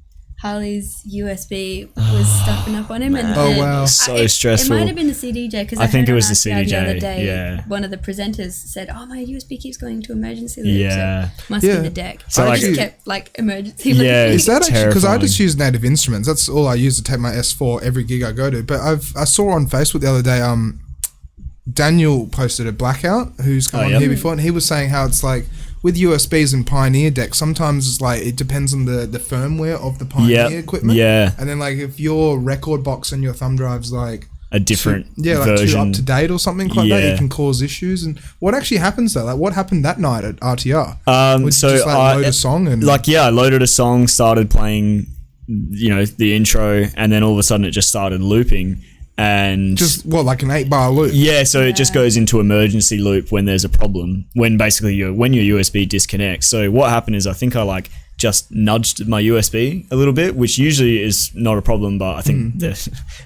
Harley's USB was stuffing up on him, and so stressful. It might have been the CDJ because I think it was the CDJ. The other day, one of the presenters said, "Oh, my USB keeps going to emergency loop." So must be the deck. So I just kept like emergency loop. Yeah, is that actually because I just use Native Instruments? That's all I use to take my S4 every gig I go to. But I saw on Facebook the other day, Daniel posted a Blackout who's come on here before, and he was saying how it's like with USBs and Pioneer decks, sometimes it's like it depends on the firmware of the Pioneer equipment. Yeah. And then like if your record box and your thumb drive's like a different like too up to date or something like that, it can cause issues. And what actually happens though? Like what happened that night at RTR? So just like load a song and I loaded a song, started playing, the intro, and then all of a sudden it just started looping. And just like an 8-bar loop. Yeah, so it just goes into emergency loop when there's a problem, when basically when your USB disconnects. So what happened is I think I just nudged my USB a little bit, which usually is not a problem, but I think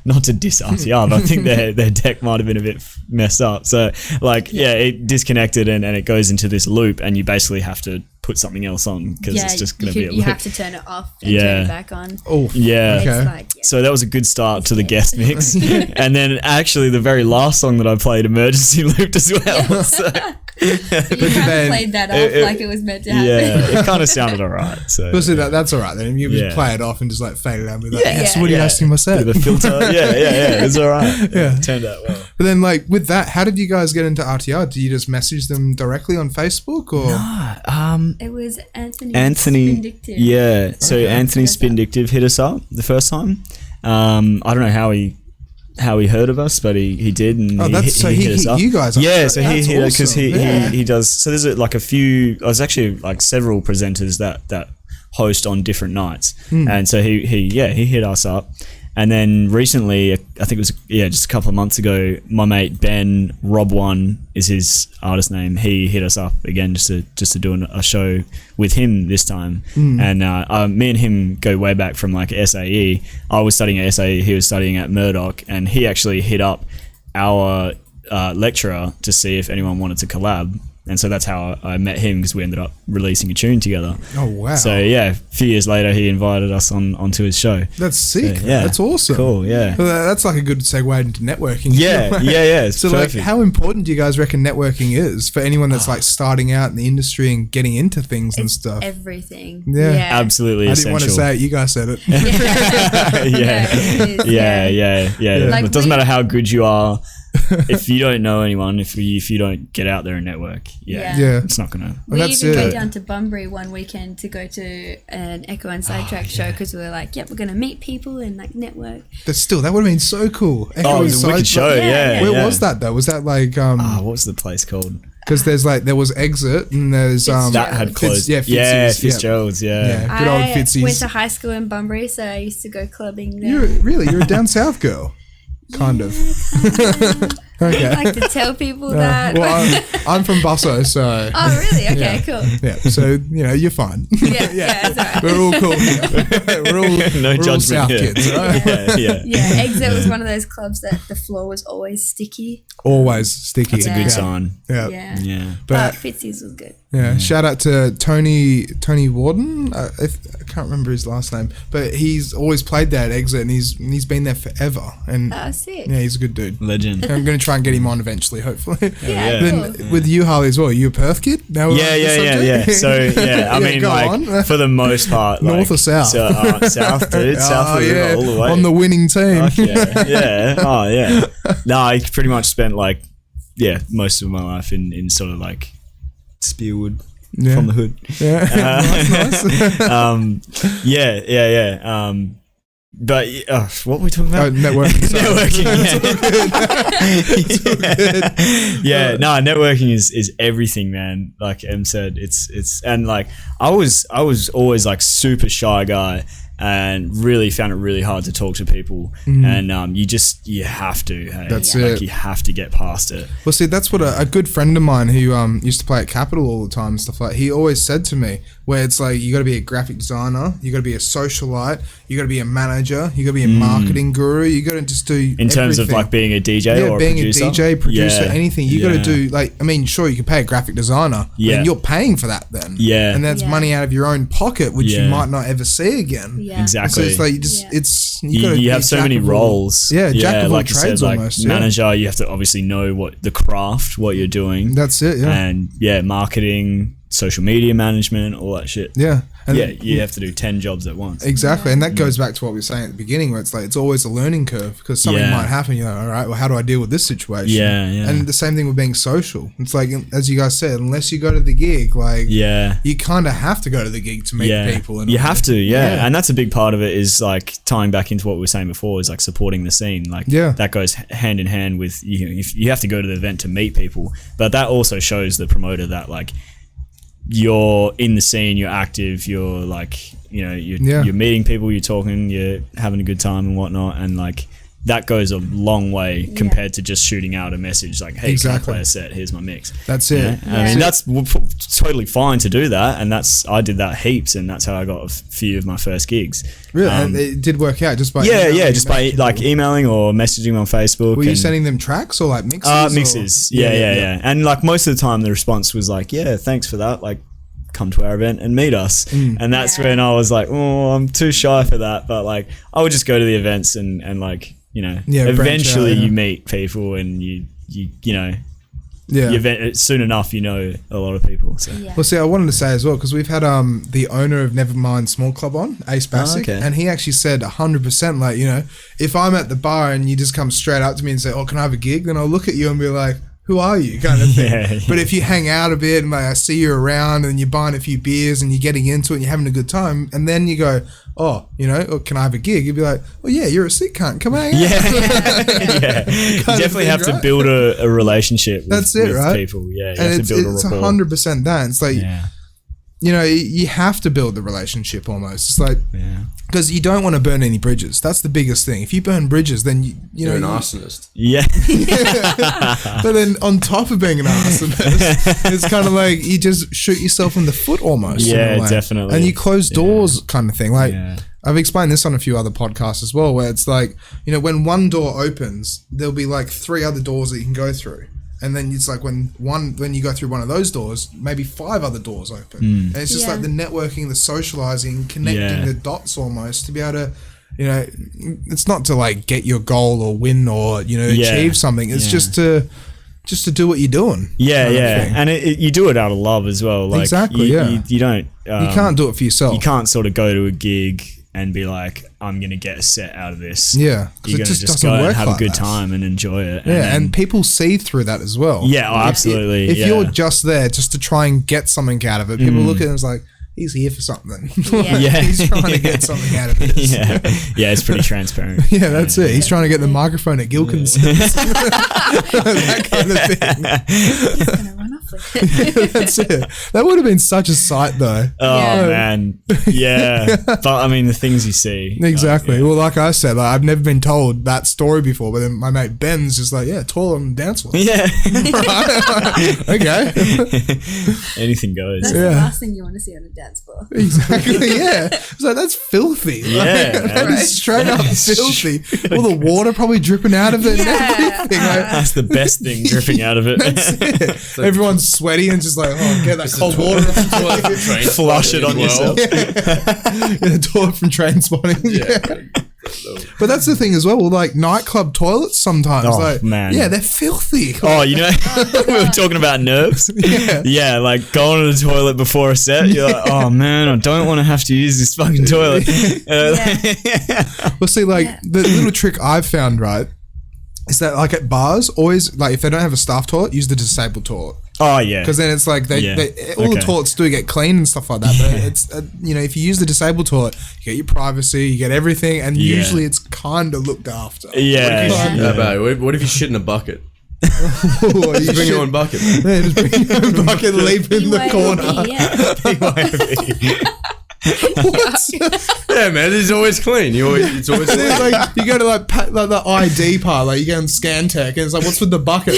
not to diss RTR, but I think their deck might have been a bit messed up. So it disconnected and it goes into this loop, and you basically have to put something else on because it's just going to be a loop. You have to turn it off and turn it back on. Oh, yeah. Okay. So that was a good start to the guest mix. And then actually the very last song that I played emergency looped as well. So. You kind of played that off like it was meant to happen. Yeah, it kind of sounded alright. So that's alright then. You just play it off and just like fade it out with that. Yes, what are you asking my set? With a filter. It's alright. Yeah, turned out well. But then like with that, how did you guys get into RTR? Do you just message them directly on Facebook or? No, it was Anthony Spindictive. Yeah, so Anthony Spindictive hit us up the first time. I don't know how he heard of us, but he did, and he hit us up. You guys, so he hit because he does. So there's like a few. There's actually like several presenters that host on different nights, and so he hit us up, And then recently, I think it was just a couple of months ago, my mate Ben, Rob1 is his artist name. He hit us up again just to do a show with him this time. And me and him go way back from like SAE. I was studying at SAE, he was studying at Murdoch, and he actually hit up our lecturer to see if anyone wanted to collab. And so that's how I met him, because we ended up releasing a tune together. Oh, wow. So, yeah, a few years later, he invited us onto his show. That's sick. So, yeah. That's awesome. Cool, yeah. Well, that's like a good segue into networking. Yeah. It's so, perfect. like, how important do you guys reckon networking is for anyone that's, like, starting out in the industry and getting into things and stuff? Everything. Yeah. Absolutely essential. I didn't want to say it. You guys said it. Yeah. Like it doesn't matter how good you are. If you don't know anyone, if you don't get out there and network, it's not gonna. We even go down to Bunbury one weekend to go to an Echo and Sidetrack show, because we were like, we're gonna meet people and like network. But still, that would have been so cool. Echo it was a wicked show. Where was that though? Was that like what was the place called? Because there was Exit and there's that had closed. Fitzgerald's. Good old Fitzies. I went to high school in Bunbury, so I used to go clubbing there. You're a down south girl. Kind of. Okay. I like to tell people that. Well, I'm from Busso, so. Oh, really? Okay, cool. Yeah, so, you're fine. Yeah, that's all right. We're all cool. We're all South kids, right? Yeah, Exit was one of those clubs that the floor was always sticky. Always sticky. That's a good sign. Yeah. But Fitzy's was good. Yeah, shout out to Tony Warden. I can't remember his last name, but he's always played there at Exit, and he's been there forever. And sick. Yeah, he's a good dude. Legend. I'm going to try and get him on eventually, hopefully. Then cool. With you, Harley, as well. Are you a Perth kid? Yeah. So I mean, for the most part, north or south? South, dude. South all the way. On the winning team. Yeah. No, I pretty much spent most of my life in sort of like Spearwood from the hood. Nice. But what were we talking about? Networking. Networking is everything, man. Like Em said, it's and like I was always like super shy guy, and really found it really hard to talk to people. And you have to. Hey? That's it. Like you have to get past it. Well, see, that's what a good friend of mine who used to play at Capital all the time and stuff like. He always said to me, where it's like you got to be a graphic designer, you got to be a socialite, you got to be a manager, you got to be a marketing guru, you got to just do in terms of like being a DJ or being a producer. a DJ, producer, anything. You got to do sure, you can pay a graphic designer, and you're paying for that then, and that's money out of your own pocket, which you might not ever see again. Exactly. So it's like you have so many roles. Jack of all like trades you said, almost. Manager, you have to obviously know what you're doing. That's it. And marketing, social media management, all that shit. Yeah. And you have to do 10 jobs at once. Exactly. And that goes back to what we were saying at the beginning, where it's like it's always a learning curve, because something might happen. You're like, all right, well, how do I deal with this situation? Yeah. And the same thing with being social. It's like, as you guys said, unless you go to the gig, you kind of have to go to the gig to meet people. And you have to, and that's a big part of it, is like tying back into what we were saying before, is like supporting the scene. Like that goes hand in hand with you have to go to the event to meet people, but that also shows the promoter that like you're in the scene, you're active, you're like, you're meeting people, you're talking, you're having a good time and whatnot, and like that goes a long way compared to just shooting out a message like, hey, can I play a set? Here's my mix. That's it. I mean, that's totally fine to do that, and I did that heaps, and that's how I got a few of my first gigs. Really? And it did work out just by just by like emailing or messaging on Facebook. Were you sending them tracks or like mixes? Mixes. Yeah. And like most of the time the response was like, yeah, thanks for that. Like, come to our event and meet us. And that's when I was like, oh, I'm too shy for that. But like, I would just go to the events and like, eventually you meet people, and you soon enough a lot of people. So. Well, see, I wanted to say as well, because we've had the owner of Nevermind Small Club on, Ace Bassick, and he actually said 100%, like, if I'm at the bar and you just come straight up to me and say, oh, can I have a gig? Then I'll look at you and be like, who are you, kind of thing. But if you hang out a bit and like I see you around and you're buying a few beers and you're getting into it and you're having a good time, and then you go, oh, or can I have a gig? You'd be like, well, yeah, you're a sick cunt. Come hang out. You definitely have to build a relationship with, That's it, with right? people. Yeah, you and have to build a rapport. It's 100% that. It's like, you know, you have to build the relationship almost. It's like, because you don't want to burn any bridges. That's the biggest thing. If you burn bridges, then you're an arsonist. Yeah. But then on top of being an arsonist, it's kind of like you just shoot yourself in the foot almost. Yeah, definitely. And you close doors kind of thing. Like, I've explained this on a few other podcasts as well, where it's like, you know, when one door opens, there'll be like 3 other doors that you can go through. And then it's like when you go through one of those doors, maybe 5 other doors open. And it's just like the networking, the socializing, connecting the dots almost to be able to, you know, it's not to like get your goal or win or, you know, achieve something. It's just to do what you're doing. Yeah, and you do it out of love as well. Like, exactly. You don't. You can't do it for yourself. You can't sort of go to a gig and be like, I'm going to get a set out of this. Yeah. You're going to just go and have a good time and enjoy it. Yeah, and people see through that as well. Yeah, absolutely. If you're just there just to try and get something out of it, people look at it and it's like, he's here for something. He's trying to get something out of this. Yeah, it's pretty transparent. Yeah, that's it. He's trying to get the microphone at Gilkinson's. That kind of thing. He's going to run off with it. That's it. That would have been such a sight though. Oh, man. Yeah. But I mean, the things you see. Exactly. Well, like I said, like, I've never been told that story before, but then my mate Ben's just like, toilet on the dance floor. Yeah. Right. Okay. Anything goes. That's the last thing you want to see on a dance floor. Exactly, yeah. It's like, that's filthy. It's straight up filthy. All the water probably dripping out of it and everything. That's the best thing dripping out of it. That's it. Everyone's sweaty and just like, get that cold water off the toilet. Flush it on yourself. The toilet from Train Spotting. But that's the thing as well. Like nightclub toilets sometimes. Oh, like, man. Yeah, they're filthy. Oh, you know, we were talking about nerves. Yeah, like going to the toilet before a set. You're like, oh man, I don't want to have to use this fucking toilet. Well, see, like the little trick I've found, right, is that like at bars, always like if they don't have a staff toilet, use the disabled toilet. Oh yeah, because then it's like all the toilets do get clean and stuff like that. But it's you know, if you use the disabled toilet, you get your privacy, you get everything, and usually it's kind of looked after. What if you shit in a bucket? Just bring your own bucket. Yeah, just bring your own bucket, leave in the corner. What? Yeah, man, it's always clean. It's always clean. Like you go to like the ID part, like you go on Scantech, and it's like, what's with the bucket?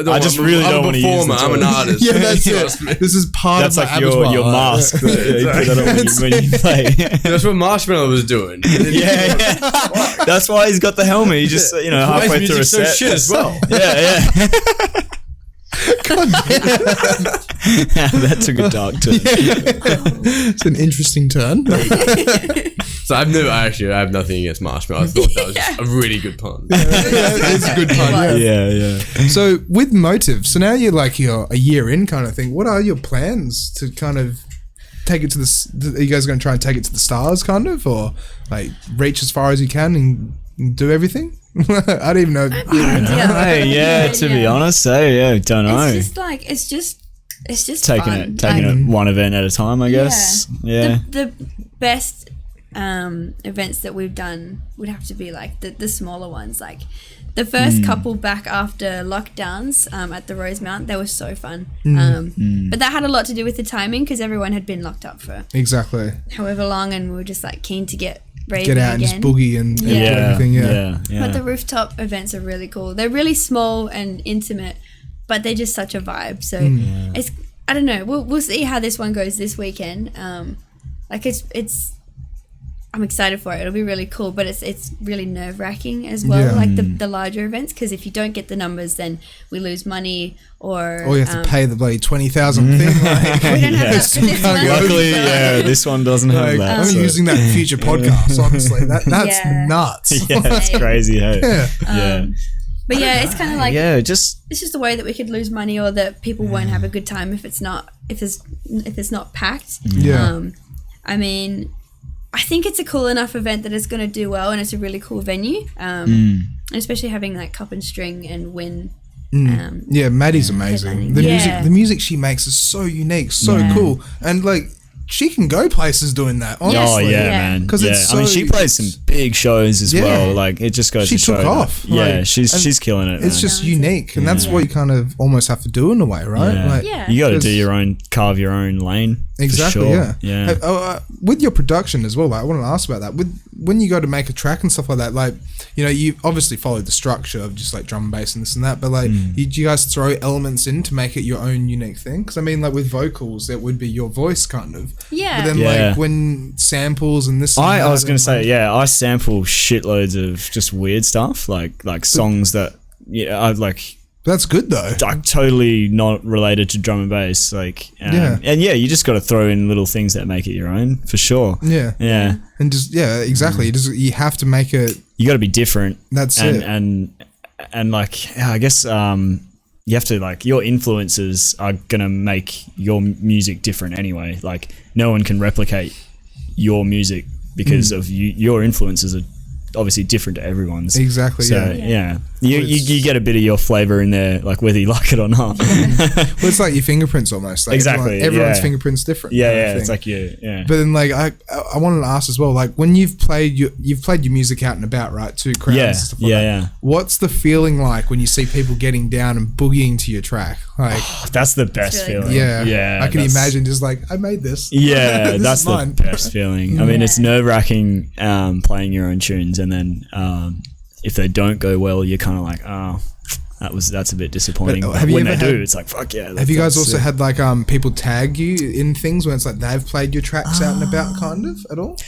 I just really don't want to use the toilet. I'm an artist. Yeah, that's it. This is part of like your mask that you put on when you play. That's what Marshmallow was doing. That's why he's got the helmet. He just halfway through a set. So shit as well. Yeah. God damn. That took a dark turn. It's an interesting turn. So I have nothing against Marshmallow. I thought that was just a really good pun. It's a good pun. Yeah. So with Motive, so now you're a year in kind of thing. What are your plans to kind of take it to the? Are you guys going to try and take it to the stars, kind of, or like reach as far as you can and do everything? I don't even know. To be honest, don't know. It's just taking fun. it one event at a time, I guess. Yeah. The best events that we've done would have to be like the smaller ones, like the first couple back after lockdowns at the Rosemount. They were so fun. But that had a lot to do with the timing because everyone had been locked up for exactly however long, and we were just like keen to get out again. And just boogie and do everything. Yeah. But the rooftop events are really cool. They're really small and intimate, but they're just such a vibe. So it's, I don't know. We'll see how this one goes this weekend. I'm excited for it. It'll be really cool, but it's really nerve wracking as well. Yeah. Like the larger events, because if you don't get the numbers, then we lose money, or you have to pay the bloody 20,000 thing. We don't have that for this one. Luckily, this one doesn't have that. I'm using that in future podcasts. Honestly, that's nuts. Yeah, that's crazy. Hey? But it's kind of like it's just the way that we could lose money, or that people won't have a good time if it's not packed. I mean, I think it's a cool enough event that it's going to do well, and it's a really cool venue, and especially having like Cup and String and Win. Maddie's amazing. The music she makes is so unique, so cool, and like she can go places doing that. Honestly. Oh yeah, man. Because it's so, I mean, she plays some big shows as well. Like it just goes. She to show took off. Yeah, Like, she's killing it. It's man. just unique, and that's what you kind of almost have to do in a way, right? Yeah. Like, You got to do your own, carve your own lane. Exactly. For sure. Yeah. With your production as well, like I want to ask about that. When you go to make a track and stuff like that, like you obviously follow the structure of just like drum and bass and this and that, but like do you guys throw elements in to make it your own unique thing? Because I mean, like with vocals, it would be your voice kind of. Yeah. But then like when samples and this. I was gonna say I sample shitloads of just weird stuff like songs that I like. That's good though. Like totally not related to drum and bass, like and you just got to throw in little things that make it your own for sure. Yeah, and just exactly. You have to make it. You got to be different. That's it. And like I guess you have to like your influences are gonna make your music different anyway. Like no one can replicate your music because of your influences are obviously different to everyone's. Exactly. So you get a bit of your flavor in there, like whether you like it or not. Well, it's like your fingerprints almost. Like, exactly. Like everyone's fingerprints different. Yeah. It's like yeah. But then like I wanted to ask as well, like when you've played your music out and about, right, to crowds and stuff like that. What's the feeling like when you see people getting down and boogieing to your track? Like that's the best really feeling. Yeah. I can imagine just like I made this. Yeah, this that's the best feeling. I mean, it's nerve-wracking playing your own tunes, and then if they don't go well, you're kind of like, oh, that's a bit disappointing. But when they do, it's like, fuck yeah. Have you guys also had like people tag you in things when it's like they've played your tracks out and about kind of at all?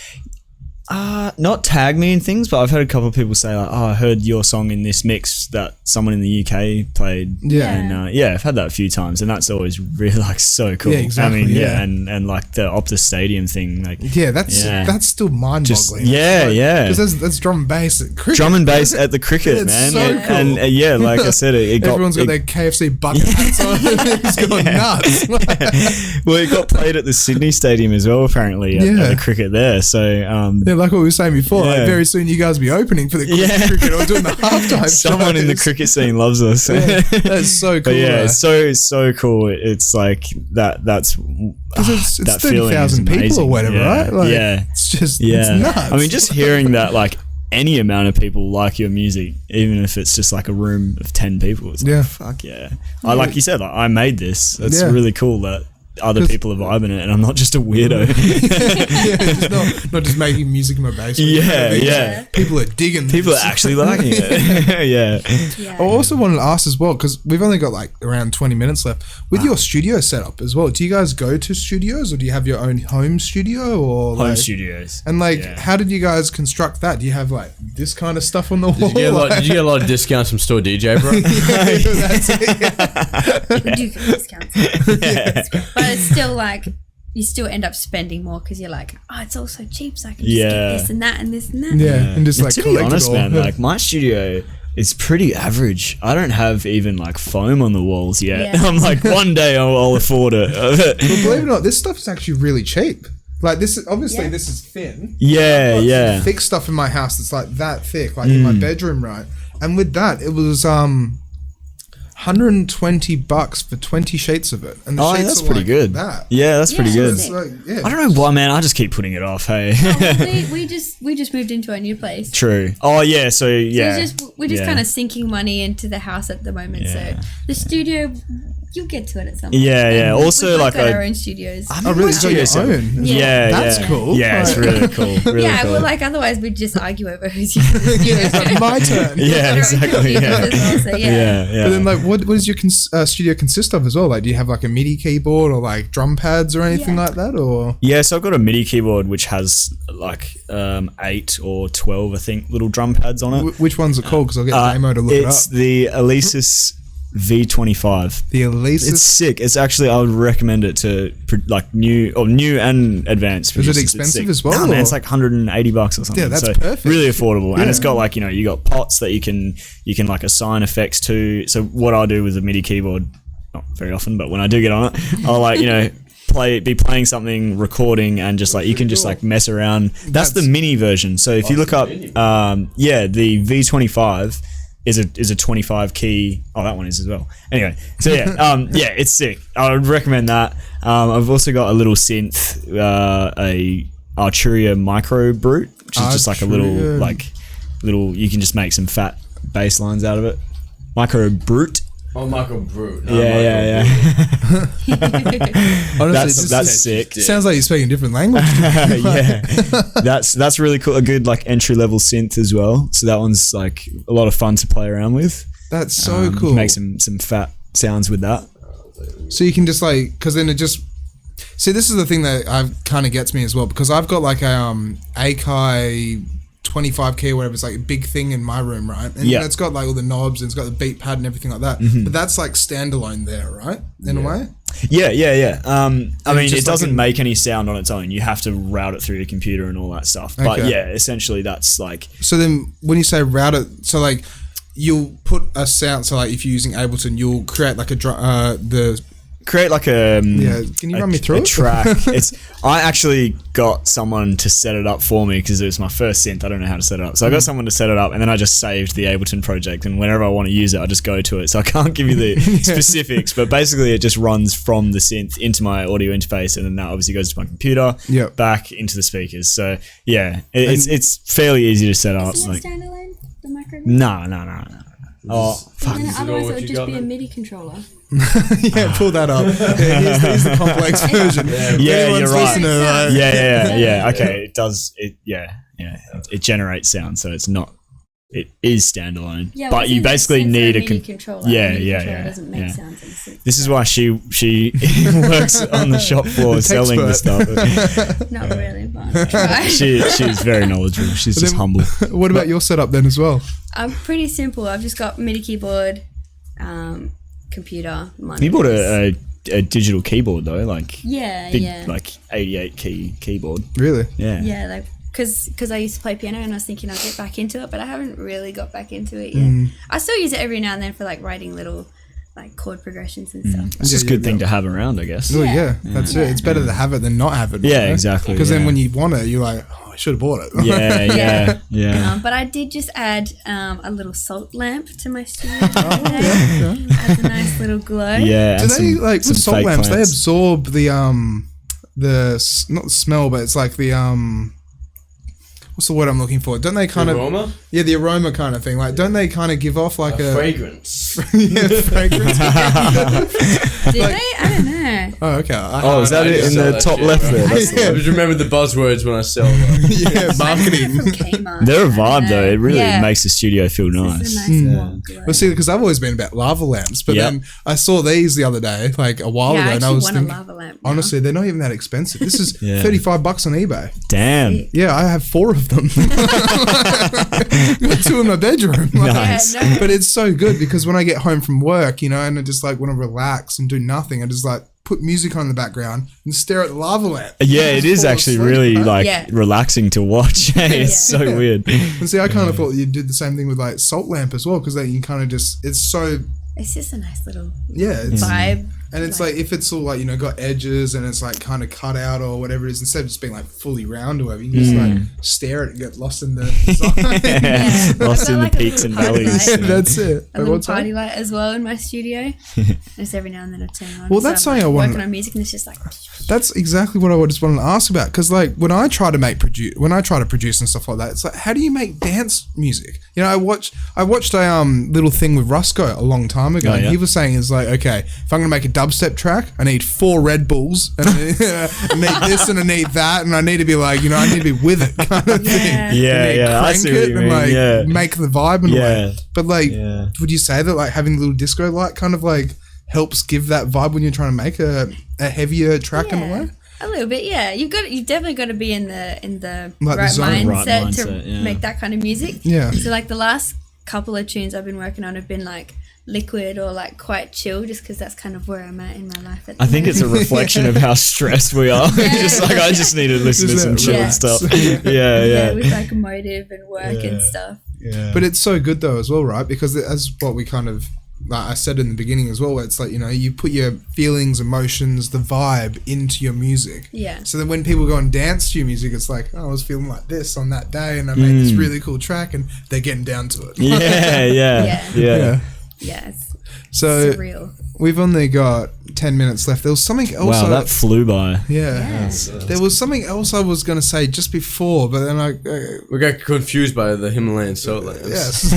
Not tag me in things, but I've heard a couple of people say like, oh, I heard your song in this mix that someone in the UK played. And I've had that a few times, and that's always really like so cool. Yeah, exactly. I mean, and like the Optus Stadium thing, like that's still mind-boggling. Because that's drum and bass at cricket. Drum and bass at the cricket, man. So cool. And like I said, everyone's got their KFC bucket hats on. It's going nuts. Well, it got played at the Sydney Stadium as well, apparently, at the cricket there. So like what we were saying before, like very soon you guys will be opening for the cricket or doing the halftime. Someone in the cricket scene loves us. That's so cool. But it's so cool. It's like that's because it's 30,000 people or whatever, right? Like, it's just it's nuts. I mean, just hearing that like any amount of people like your music, even if it's just like a room of 10 people, it's like fuck yeah. Like you said, like I made this. It's really cool that other people are vibing it, and I'm not just a weirdo. Just not just making music in my basement. People are digging. People are actually liking it. I also wanted to ask as well, because we've only got like around 20 minutes left. With your studio setup as well, do you guys go to studios, or do you have your own home studio or home studios? And like, how did you guys construct that? Do you have like this kind of stuff on the wall? Did you get a lot of discounts from Store DJ, bro? That's it. We do get discounts. But it's still like you still end up spending more because you're like, oh, it's all so cheap, so I can just get this and that and this and that. And just like to be honest, man, like my studio is pretty average. I don't have even like foam on the walls yet. I'm like, one day I'll afford it. Well, believe it or not, this stuff is actually really cheap. Like this is obviously this is thin. Thick stuff in my house that's like that thick, like in my bedroom, right? And with that, it was $120 for 20 sheets of it. And the sheets that's are pretty like good. That. Yeah, that's pretty good. Like, I don't know why, man. I just keep putting it off. Hey. We just moved into a new place. True. Oh yeah. So we're just kind of sinking money into the house at the moment. So the studio, you'll get to it at some point. Yeah. Also, we've like got our own studios. Really? So your own? Yeah. That's cool. Yeah, it's really cool. Really cool. Well, like otherwise we'd just argue over who's using the studio. It's like my turn. Yeah, exactly. But then, like, what does your studio consist of as well? Like, do you have like a MIDI keyboard or like drum pads or anything like that? Or so I've got a MIDI keyboard which has like 8 or 12, I think, little drum pads on it. Which one's it called? Because I'll get Damo to look it up. It's the AWST V25. The AWST. It's sick. It's actually, I would recommend it to like new and advanced producers. Is it expensive as well? No, man, it's like $180 or something. Yeah, that's perfect. Really affordable. And it's got like, you got pots that you can like assign effects to. So what I do with the MIDI keyboard, not very often, but when I do get on it, I'll like, be playing something, recording, and just like you can just like mess around. That's the mini version. So if you look up the V25, is a 25 key. Oh, that one is as well. Anyway, so yeah, it's sick. I would recommend that. I've also got a little synth, a Arturia Micro Brute, which is just like a little. You can just make some fat bass lines out of it. Micro Brute. Oh, Michael Brute. Yeah. Honestly, that's sick. Sounds like you're speaking a different language. Yeah, that's really cool. A good like entry level synth as well. So that one's like a lot of fun to play around with. That's so You cool. can make some fat sounds with that. So you can just like, because then it just. See, this is the thing that kind of gets me as well, because I've got like a Akai 25 key or whatever. It's like a big thing in my room, right? And it's got like all the knobs and it's got the beat pad and everything like that. But that's like standalone there, right? In a way. Yeah. I mean, it doesn't make any sound on its own. You have to route it through your computer and all that stuff. But yeah, essentially that's like. So then, when you say route it, so like you'll put a sound. So like if you're using Ableton, you'll create like create like a Can you run me through a track. I actually got someone to set it up for me because it was my first synth. I don't know how to set it up, so I got someone to set it up, and then I just saved the Ableton project. And whenever I want to use it, I just go to it. So I can't give you the specifics, but basically it just runs from the synth into my audio interface, and then that obviously goes to my computer, back into the speakers. So yeah, it's fairly easy to set up. Isn't it like standalone? The micro? No. Oh, fuck. And then otherwise it would just be a MIDI controller. Pull that up. Here's the complex version. Yeah, you're right. Like, yeah. Okay, it does. It generates sound, so it's not. It is standalone, but you basically need a MIDI controller. Yeah. Doesn't make sounds in sync. This is why she works on the shop floor selling the stuff. Not really, but I try. She's very knowledgeable. She's just humble. What about your setup then as well? I'm pretty simple. I've just got MIDI keyboard, computer. You bought a digital keyboard though, like big, like 88 key keyboard. Really? Yeah, like because I used to play piano and I was thinking I'd get back into it, but I haven't really got back into it yet. I still use it every now and then for like writing little like chord progressions and stuff. It's just a good thing to have around, I guess. Well, that's it. It's better to have it than not have it. Yeah, exactly. Because then when you want it, you're like, oh, I should have bought it. Yeah. But I did just add a little salt lamp to my studio today. Adds a nice little glow. Yeah. Do they like with salt lamps? They absorb the not the smell, but it's like the what's the word I'm looking for? Don't they kind of aroma? Yeah, the aroma kind of thing. Like, don't they kind of give off like a fragrance? Fragrance. Did they? I don't know. Oh, okay. Is that it in the top left there? I just remember the buzzwords when I sell them. Marketing. From Kmart. They're a vibe though. It really makes the studio feel nice. It's a nice warm glow. Well, see, because I've always been about lava lamps, but then I saw these the other day, like a while ago, and I was thinking, a lava lamp now. honestly, they're not even that expensive. This is $35 on eBay. Damn. Yeah, I have 4 of them. Got 2 in my bedroom. Nice. But it's so good because when I get home from work, and I just like want to relax and do nothing, I just like put music on in the background and stare at the lava lamp. Yeah, it is actually really relaxing to watch. It's so weird. And see, I kind of thought you did the same thing with like salt lamp as well, because then you kind of just it's just a nice little it's, vibe. And it's like if it's all like got edges and it's like kind of cut out or whatever it is, instead of just being like fully round or whatever, you can just like stare at it and get lost in the design. Lost in the peaks and valleys. That's it. A little party light as well in my studio. Just every now and then I turn on. Well, that's something I want. Working on music and it's just like. That's exactly what I just wanted to ask about, because like when I try to produce and stuff like that, it's like, how do you make dance music? I watched a little thing with Rusko a long time ago, and he was saying it's like, okay, if I'm gonna make a dubstep track, I need 4 Red Bulls, and I need this and I need that, and I need to be like, I need to be with it kind of thing. Yeah, I see what you mean. And like make the vibe and way. But like, would you say that like having the little disco light kind of like helps give that vibe when you're trying to make a heavier track in a way? A little bit, yeah. You've definitely got to be in the like right mindset to make that kind of music. Yeah. So like the last couple of tunes I've been working on have been like liquid or like quite chill, just because that's kind of where I'm at in my life at the I think it's a reflection of how stressed we are. Just like I just need to listen to some chill stuff. Yeah. With like Motive and work and stuff. Yeah. But it's so good though as well, right? Because that's what we kind of like I said in the beginning as well, where it's like, you know, you put your feelings, emotions, the vibe into your music. Yeah. So then when people go and dance to your music, it's like, oh, I was feeling like this on that day, and I made this really cool track, and they're getting down to it. Yeah. It's So surreal. we've only got 10 minutes left. There was something else. Wow, that flew by. Yeah. There was something else I was going to say just before, but then we got confused by the Himalayan salt lamps. Yes.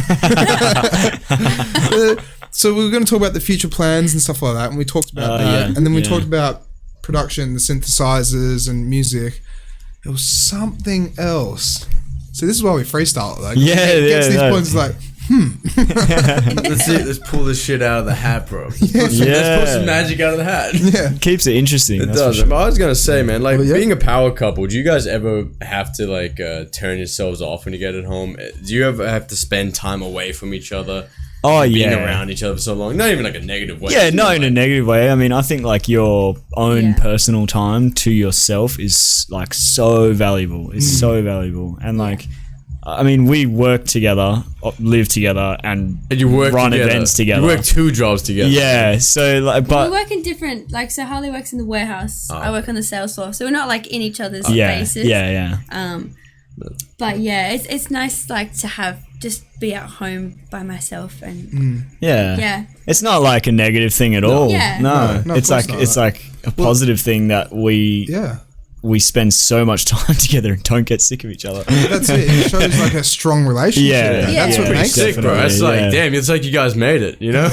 So we were going to talk about the future plans and stuff like that, and we talked about that, and then we talked about production, the synthesizers and music. There was something else. So this is why we freestyle it. Like, it gets these points like, Let's pull this shit out of the hat, bro. Let's pull some magic out of the hat. Yeah. Keeps it interesting. It does. Sure. I was gonna say, man, like being a power couple, do you guys ever have to like turn yourselves off when you get at home? Do you ever have to spend time away from each other? Being around each other for so long, not even like a negative way. Yeah, not in a negative way. I mean, I think like your own personal time to yourself is like so valuable. It's so valuable, and like, I mean, we work together, live together, and you run events together. You work 2 jobs together. Yeah, so like, but we work in different. Like, so Harley works in the warehouse. I work on the sales floor, so we're not like in each other's faces. But yeah, it's nice like to have just be at home by myself and it's not like a negative thing at all. No, it's like a positive thing that we spend so much time together and don't get sick of each other. That's it. It shows like a strong relationship. That's what makes sick, bro. That's like, damn, it's like you guys made it, you know?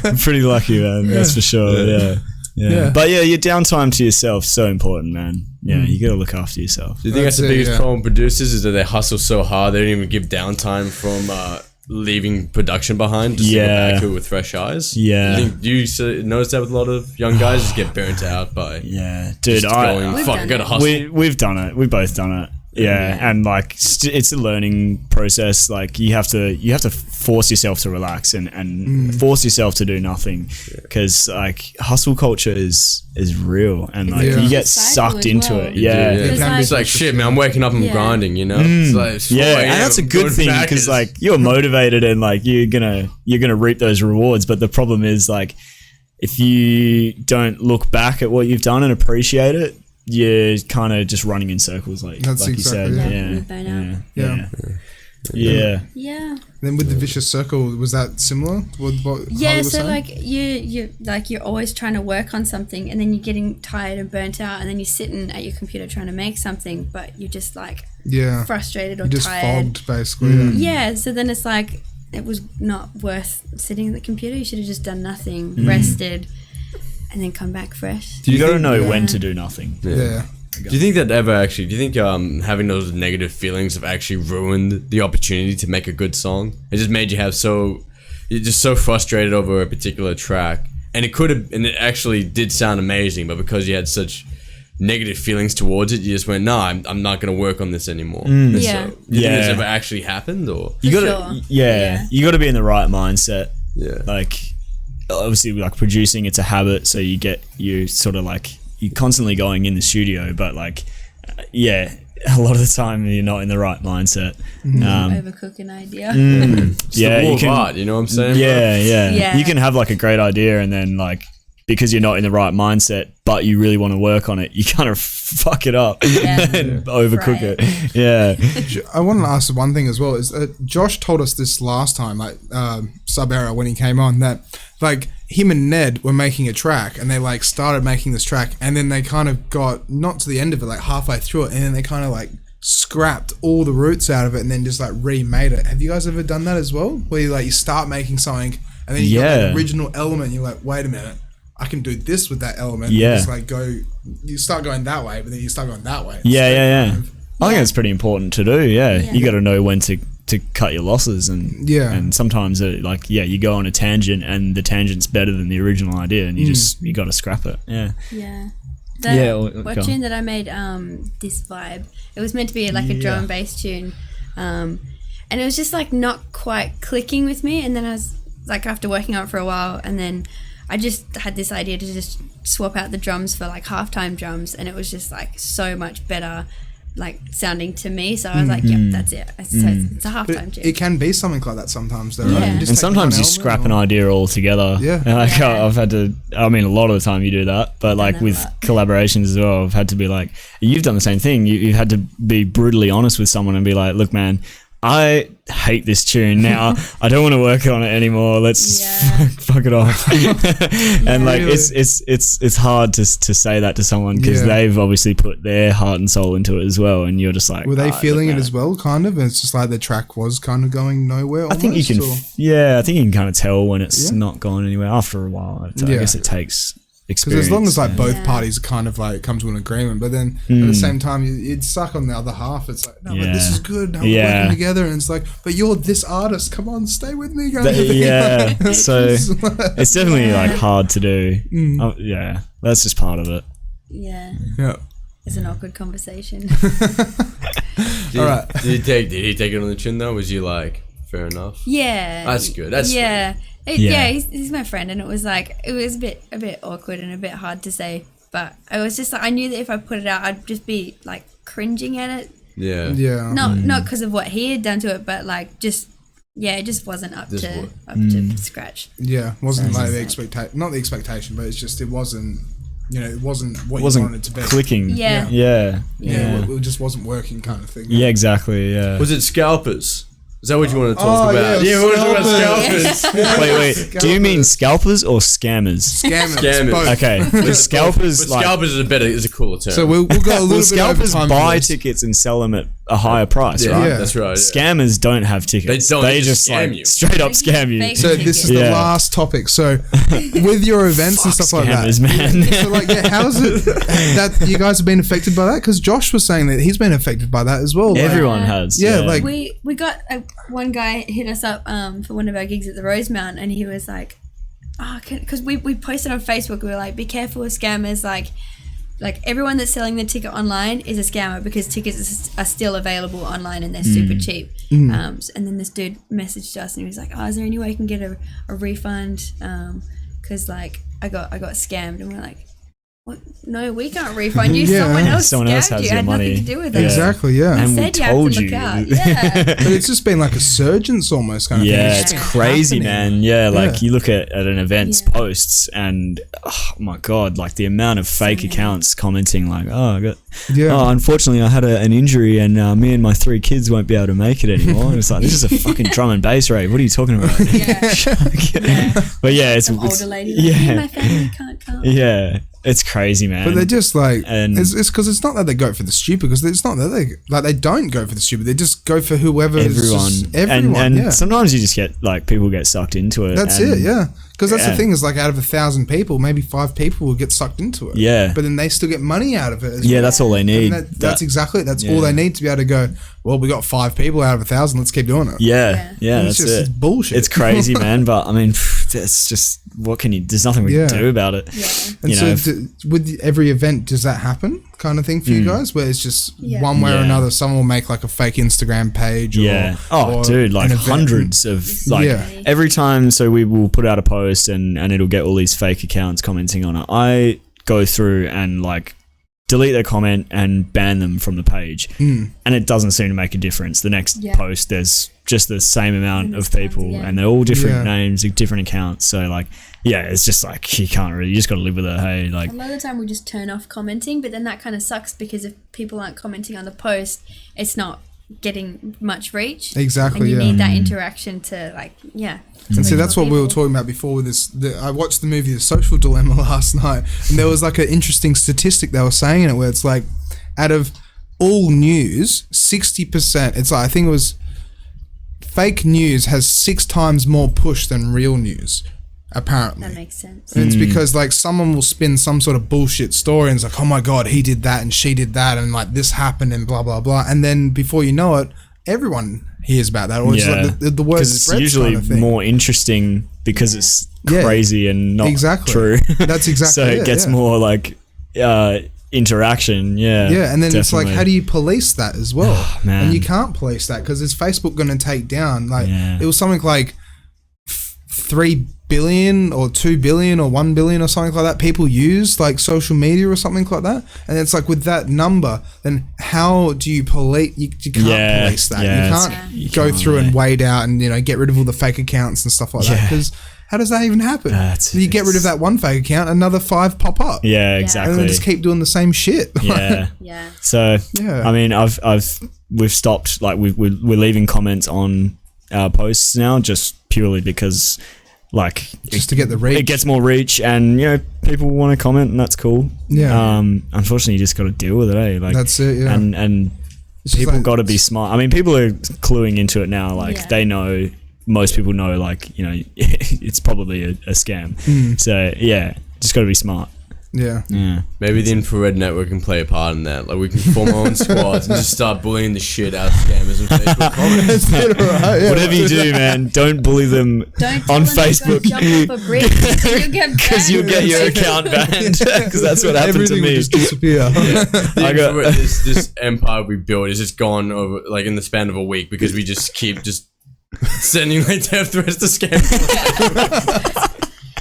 We're pretty lucky, man. That's for sure. Yeah. But yeah, your downtime to yourself is so important, man. Yeah, you got to look after yourself. Do you think that's the biggest problem with producers is that they hustle so hard they don't even give downtime from leaving production behind just to go back to it with fresh eyes? Yeah. Do you notice that with a lot of young guys just get burnt out by dude, gotta hustle? We've done it. We've both done it. Yeah, and like it's a learning process. Like you have to force yourself to relax and force yourself to do nothing, because like hustle culture is real, and like you get sucked into it. It's like shit, man. I'm waking up and grinding, you know. It's like, and that's a good thing, because like you're motivated and like you're gonna reap those rewards. But the problem is like if you don't look back at what you've done and appreciate it, you're kind of just running in circles, like you said. Yeah. Then with the vicious circle, was that similar? So like you're always trying to work on something, and then you're getting tired and burnt out, and then you're sitting at your computer trying to make something, but you're just like frustrated or just tired. Fogged, basically. So then it's like it was not worth sitting at the computer. You should have just done nothing, rested, and then come back fresh. You got to know when to do nothing. Do you think that do you think having those negative feelings have actually ruined the opportunity to make a good song? It just made you you're just so frustrated over a particular track, and it actually did sound amazing, but because you had such negative feelings towards it, you just went, no, I'm not going to work on this anymore. So, do you think this ever actually happened, or? You got to be in the right mindset. Like, obviously, like producing, it's a habit, so you're constantly going in the studio, but like a lot of the time you're not in the right mindset. Overcook an idea. You can art, you know what I'm saying? You can have like a great idea, and then like because you're not in the right mindset but you really want to work on it, you kind of fuck it up and overcook it. I want to ask one thing as well, is Josh told us this last time, like Sub-Era, when he came on, that like him and Ned were making a track, and they like started making this track, and then they kind of got not to the end of it, like halfway through it, and then they kind of like scrapped all the roots out of it and then just like remade it. Have you guys ever done that as well, where you start making something and then you got the original element, you're like, wait a minute, I can do this with that element. Just like you start going that way, but then you start going that way. I think that's pretty important to do. You got to know when to cut your losses, and sometimes you go on a tangent and the tangent's better than the original idea, and you got to scrap it. What tune that I made, this vibe, it was meant to be like a drum and bass tune, and it was just like not quite clicking with me, and then I was like, after working on it for a while, and then I just had this idea to just swap out the drums for like halftime drums, and it was just like so much better like sounding to me. So I was like, yeah, that's it. It's a halftime tune. It can be something like that sometimes, though. Yeah. Right? And sometimes you scrap an idea altogether. Yeah. And like Yeah. I've had to, I mean, a lot of the time you do that, but like with collaborations as well, I've had to be like, you've done the same thing. You've had to be brutally honest with someone and be like, look, man, I hate this tune now. I don't want to work on it anymore. Let's just fuck it off. And like Really? it's hard to say that to someone because they've obviously put their heart and soul into it as well, and you're just like, were they feeling it as well, kind of? And it's just like the track was kind of going nowhere. I think you can, I think you can kind of tell when it's not going anywhere after a while. I guess it takes experience. Because as long as like both parties kind of like come to an agreement, but then at the same time you'd suck on the other half. It's like, no, but this is good. No, we're working together, and it's like, but you're this artist. Come on, stay with me, guys. So it's definitely like hard to do. That's just part of it. Yeah. Yeah. It's an awkward conversation. All right. Did he take it on the chin though? Was he like, fair enough? Yeah. That's good. That's sweet. He's my friend, and it was like a bit awkward and a bit hard to say, but I was just like, I knew that if I put it out, I'd just be like cringing at it. Yeah. Yeah. Not because of what he had done to it, but like just it just wasn't up to scratch. Yeah, wasn't like the expectation. Not the expectation, but it's just it wasn't. You know, it wasn't what you wanted it to be. Clicking. Yeah. It just wasn't working, kind of thing. Yeah, exactly. Yeah. Was it scalpers? Is that what you want to talk about? Yeah, we want to talk about scalpers. Wait. Do you mean scalpers or scammers? Scammers. Both. Okay. The scalpers, But scalpers is a cooler term. So we'll go a little bit scalpers over time buy for this. tickets and sell them at a higher price, right? Yeah. That's right. Yeah. Scammers don't have tickets. They just scam like you. straight up They scam you. fake So this is the last topic. So with your events and stuff like that. Scammers, man. So like, how's it that you guys have been affected by that? Because Josh was saying that he's been affected by that as well. Like, Everyone has. Yeah, like we got one guy hit us up for one of our gigs at the Rosemount, and he was like, because we posted on Facebook, we were like, be careful with scammers, like everyone that's selling the ticket online is a scammer because tickets are still available online and they're super cheap. And then this dude messaged us and he was like, is there any way I can get a refund? Because like I got scammed, and we're like, what? No, we can't refund you. Yeah. Someone else has scammed you. your It had money. nothing to do with it. exactly, yeah. And we Said you have to told look you. out. Yeah. But it's just been like a surgence almost kind of thing. Yeah, It's it's just crazy, happening. man. Yeah, like Yeah. you look at an event's Yeah. posts and oh my god, like the amount of fake accounts commenting like, unfortunately I had an injury and me and my 3 kids won't be able to make it anymore. And it's like, this is a fucking drum and bass rave. What are you talking about? But yeah, it's Some older lady. Like, yeah. my family can't come. Yeah, it's crazy, man. But they're just like, And- it's because it's not that they go for the stupid, because it's not that they don't go for the stupid. They just go for whoever. Everyone. And yeah. sometimes you just get like people get sucked into it. That's and it, yeah. Because that's the Yeah. thing is like out of 1,000 people, maybe 5 people will get sucked into it. Yeah. But then they still get money out of it. As Yeah, well. that's all they need. And that's exactly it. That's all they need to be able to go, well, we got 5 people out of 1,000. Let's keep doing it. Yeah, And that's it's just it. it's bullshit. It's crazy, man. But I mean, it's just what can you? There's nothing we can do about it. Yeah. And You so know, with every event, does that happen kind of thing for you guys? Where it's just one way or Yeah. another, someone will make like a fake Instagram page Yeah. or Dude, like an event. hundreds of like Yeah. every time. So we will put out a post and it'll get all these fake accounts commenting on it. I go through and like delete their comment and ban them from the page, and it doesn't seem to make a difference. The next post, there's just the same amount of people, and they're all different names, different accounts. So like, yeah, it's just like you can't really. You just got to live with it. Hey, like A lot of the time we just turn off commenting, but then that kind of sucks because if people aren't commenting on the post, it's not getting much reach. Exactly, And you yeah. need that interaction to like, And see, reach that's more what we were people. talking about before with this. I watched the movie The Social Dilemma last night, and there was like an interesting statistic they were saying in it where it's like, out of all news, 60%, it's like, I think it was, fake news has 6 times more push than real news, apparently. That makes sense. And it's because like someone will spin some sort of bullshit story and it's like, oh my god, he did that and she did that and like this happened and blah blah blah, and then before you know it, everyone hears about that, or it's like the word because it's spreads usually kind of thing. more interesting because it's Yeah. crazy and not Exactly. true. That's exactly so it it, gets yeah. more like interaction. Yeah, Yeah, and then it's like, definitely. how do you police that as well? man. And you can't police that because is Facebook going to take down? Like, Yeah. it was something like 3 billion or 2 billion or 1 billion or something like that people use like social media or something like that, and it's like with that number, then how do you police? You can't police that. You can't go through and wade out and get rid of all the fake accounts and stuff like that, because how does that even happen? You get rid of that one fake account, another 5 pop up. Yeah, exactly. And then just keep doing the same shit. Yeah. Yeah. So I mean, we've stopped, like we're leaving comments on our posts now just purely because, like, just to get the reach. It gets more reach, and people want to comment, and that's cool. Yeah. Unfortunately, you just got to deal with it, eh? Like, that's it. Yeah. And people got to be smart. I mean, people are cluing into it now. Like they know. Most people know, like, it's probably a scam. So yeah, just got to be smart. Yeah. Maybe the Infra-Red network can play a part in that. Like, we can form our own squads and just start bullying the shit out of scammers on Facebook comments. Whatever you do, man, don't bully them on Facebook. Jump off a bridge because you'll get your account banned. Because that's what happened to me. Will just disappear. I got this empire we built is just gone over, like, in the span of a week, because we just keep sending like death threats to scammers.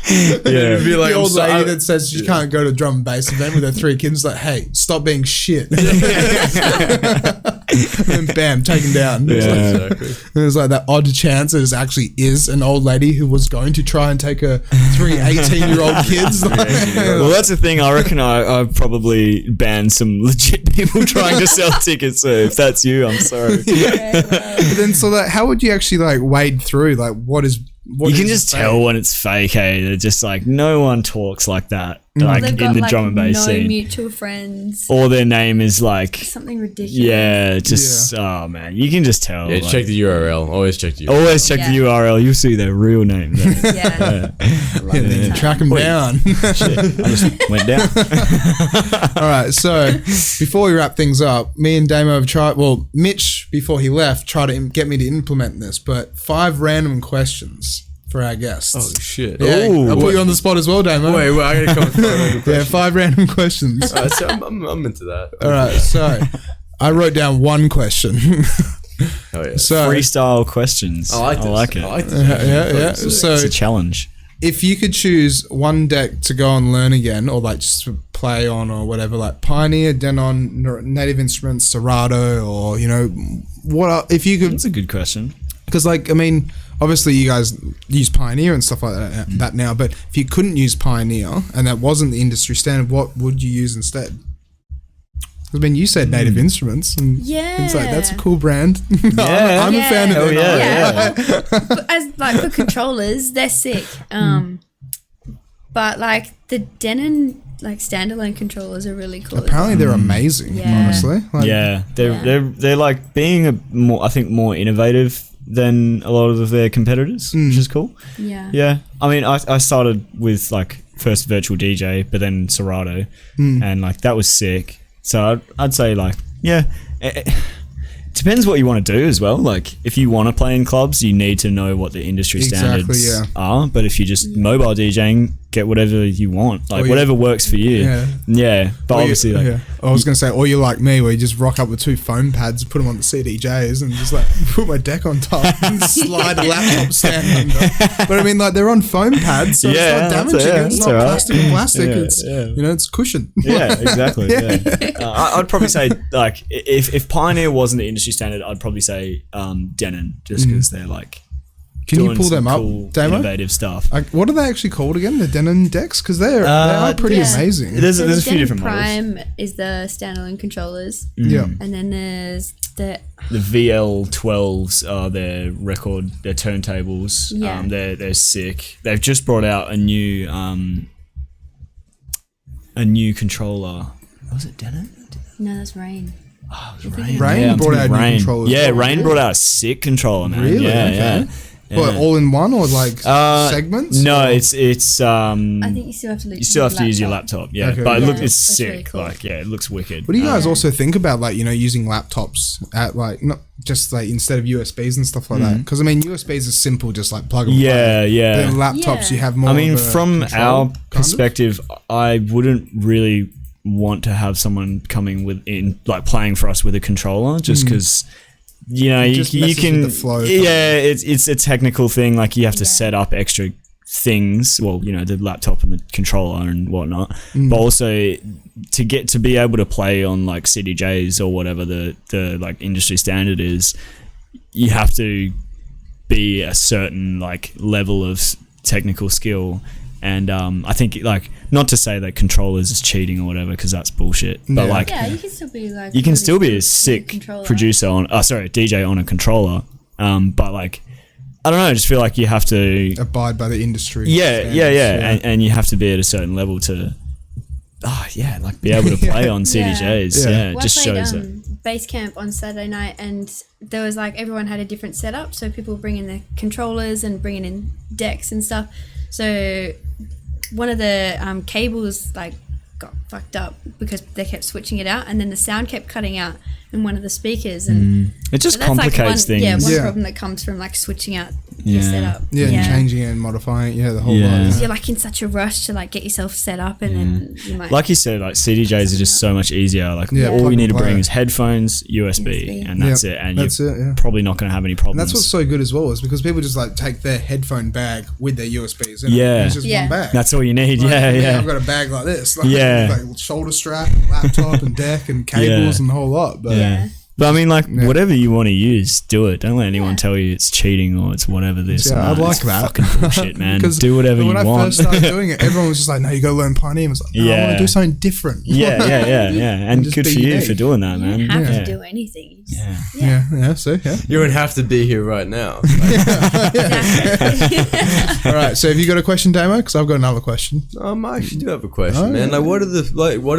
Yeah, be like the old lady that says she can't go to a drum and bass event with her 3 kids. Like, hey, stop being shit. And bam, taken down. Exactly. There's like that odd chance that it actually is an old lady who was going to try and take her 3 18-year-old kids. Well, that's the thing. I reckon I probably banned some legit people trying to sell tickets. So if that's you, I'm sorry. But then, so that, how would you actually like wade through? Like, what you can just tell when it's fake. Hey, they're just like, no one talks like that. Like in the drum and bass scene. No mutual friends. Or their name is like something ridiculous. Yeah, just oh man, you can just tell. Yeah, check the URL. Always check the URL. Always check the URL. You'll see their real name. Then track them down. Shit, I just went down. All right, so before we wrap things up, me and Damo have tried. Well, Mitch, before he left, tried to get me to implement this, but 5 random questions for our guests. Oh shit! Yeah, I'll put you on the spot as well, Damo. Wait, I gotta come with 5 random questions. Yeah, 5 random questions. Alright, so I'm into that. All right, so I wrote down 1 question. Oh yeah. So freestyle questions. I like it. I like this. Yeah. So it's a challenge. If you could choose one deck to go and learn again, or like just play on, or whatever, like Pioneer, Denon, Native Instruments, Serato, or what? If you could, that's a good question. Because like, I mean, obviously you guys use Pioneer and stuff like that now, but if you couldn't use Pioneer and that wasn't the industry standard, what would you use instead? I mean, you said Native Instruments, and it's like, that's a cool brand. Yeah. I'm a fan of it. But as like for controllers, they're sick. But like the Denon like standalone controllers are really cool. Apparently they're amazing, honestly. Like, they're like being more innovative than a lot of their competitors, which is cool. Yeah. I mean, I started with like first virtual DJ, but then Serato, and like that was sick. So I'd say like, it depends what you want to do as well. Like if you want to play in clubs, you need to know what the industry standards are. But if you're just mobile DJing, get whatever you want, like whatever works for you. But obviously I was gonna say, or you're like me, where you just rock up with 2 foam pads, put them on the CDJs, and just like put my deck on top and slide the laptop stand under. But I mean, like they're on foam pads, so it's not damaging. It's not plastic and plastic. It's it's cushion. Yeah, exactly. I'd probably say like if Pioneer wasn't the industry standard, I'd probably say Denon, just because they're like. Can you pull them up, cool, Damo? Innovative stuff. What are they actually called again? The Denon decks? Because they are pretty amazing. There's a few different Prime models. is the standalone controllers. Yeah. And then there's the VL12s are their turntables. Yeah. They're sick. They've just brought out a new controller. Was it Denon? No, that's Rain. Oh, it was Rain. Rain brought out a new controller. Yeah, Rain brought out a sick controller, man. Really? Yeah. What, all in one or like segments? No, or? it's I think you still have to use your laptop. Yeah, okay. but it's sick. Really cool. Like, it looks wicked. What do you guys also think about like using laptops at like not just like instead of USBs and stuff like that? Because I mean USBs is simple, just like plug and play. Yeah. But then laptops you have more. I mean, from our kind perspective, I wouldn't really want to have someone coming like playing for us with a controller, just because. You can. with the flow. It's a technical thing. Like you have to set up extra things, well, you know, the laptop and the controller and whatnot, but also to be able to play on like CDJs or whatever the like industry standard is, you have to be a certain like level of technical skill. And I think, like, not to say that controllers is cheating or whatever, because that's bullshit. But like, you can still be like, you can still be a sick producer on, DJ on a controller. But like, I don't know, I just feel like you have to abide by the industry. Yeah. And you have to be at a certain level to, like be able to play on CDJs. Yeah, well, just shows that. Basecamp on Saturday night, and there was like everyone had a different setup, so people bringing their controllers and bringing in decks and stuff. So one of the cables like got fucked up because they kept switching it out, and then the sound kept cutting out in one of the speakers, and it just complicates things. Yeah, one problem that comes from like switching out your setup. And changing it and modifying it. The whole lot. So you're like in such a rush to like get yourself set up, and then you might, like you said, like CDJs are just so much easier. Like all you need to bring is headphones, USB. And that's it. And you're probably not going to have any problems. And that's what's so good as well, is because people just like take their headphone bag with their USBs. And it's just one bag. That's all you need. Like, I've got a bag like this. Like, like shoulder strap, and laptop, and deck, and cables, and the whole lot. But But I mean, like, whatever you want to use, do it. Don't let anyone tell you it's cheating or it's whatever this. I like that. Fucking bullshit, man. Do whatever you want. When I first started doing it, everyone was just like, no, you got to learn Pioneer. I was like, no, I want to do something different. Yeah. And good for you for doing that, man. You don't have to do anything. You wouldn't have to be here right now. All right, so have you got a question, Damo? Because I've got another question. I actually do have a question, man. Like, what are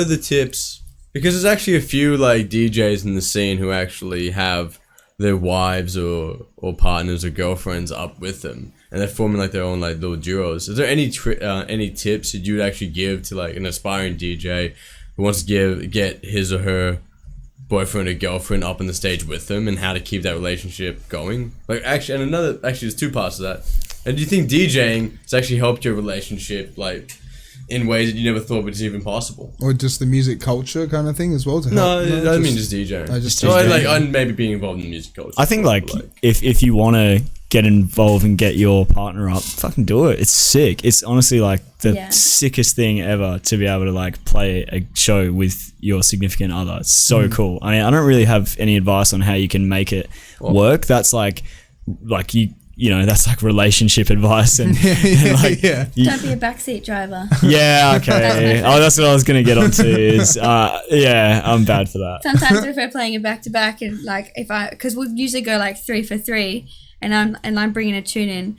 the tips? Because there's actually a few like DJs in the scene who actually have their wives or partners or girlfriends up with them, and they're forming like their own like little duos. Is there any tips that you would actually give to like an aspiring DJ who wants to get his or her boyfriend or girlfriend up on the stage with them, and how to keep that relationship going? Like actually, there's two parts to that. And do you think DJing has actually helped your relationship like in ways that you never thought was even possible? Or just the music culture kind of thing as well? No, I don't mean just DJing. Like maybe being involved in the music culture. I think like if you want to get involved and get your partner up, fucking do it. It's sick. It's honestly like the sickest thing ever to be able to like play a show with your significant other. It's so cool. I mean, I don't really have any advice on how you can make it work. That's like you know, that's like relationship advice and like, don't be a backseat driver. Yeah, okay. That's what I was gonna get onto. Is I'm bad for that. Sometimes if we're playing a back to back, and like because we'll usually go like 3 for 3, and I'm bringing a tune in.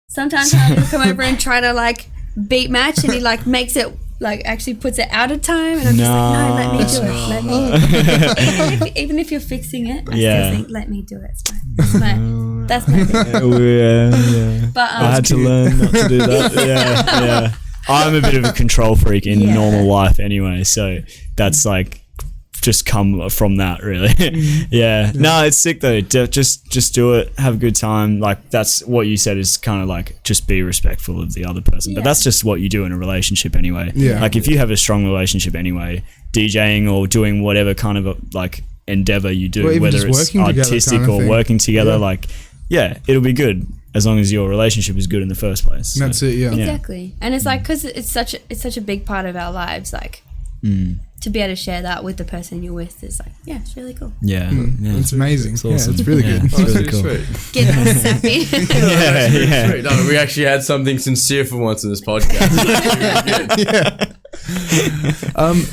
Sometimes I'll come over and try to like beat match, and he like makes it like actually puts it out of time, and I'm just like, no, let me do it. Let me. Even if you're fixing it, I still think, let me do it. It's fine. That's my thing. But I had to learn not to do that. I'm a bit of a control freak in normal life anyway, so that's like just come from that really. No, it's sick though. Just do it, have a good time. Like that's what you said is kind of like just be respectful of the other person, but that's just what you do in a relationship anyway. Like if you have a strong relationship anyway, DJing or doing whatever kind of like endeavor you do, whether it's artistic or working together, like it'll be good as long as your relationship is good in the first place. And that's it. Exactly. And it's like, because it's such a big part of our lives, like to be able to share that with the person you're with is like, it's really cool. It's amazing. It's awesome. It's really good. It's really cool. Getting all sappy. Sweet. No, we actually had something sincere for once in this podcast.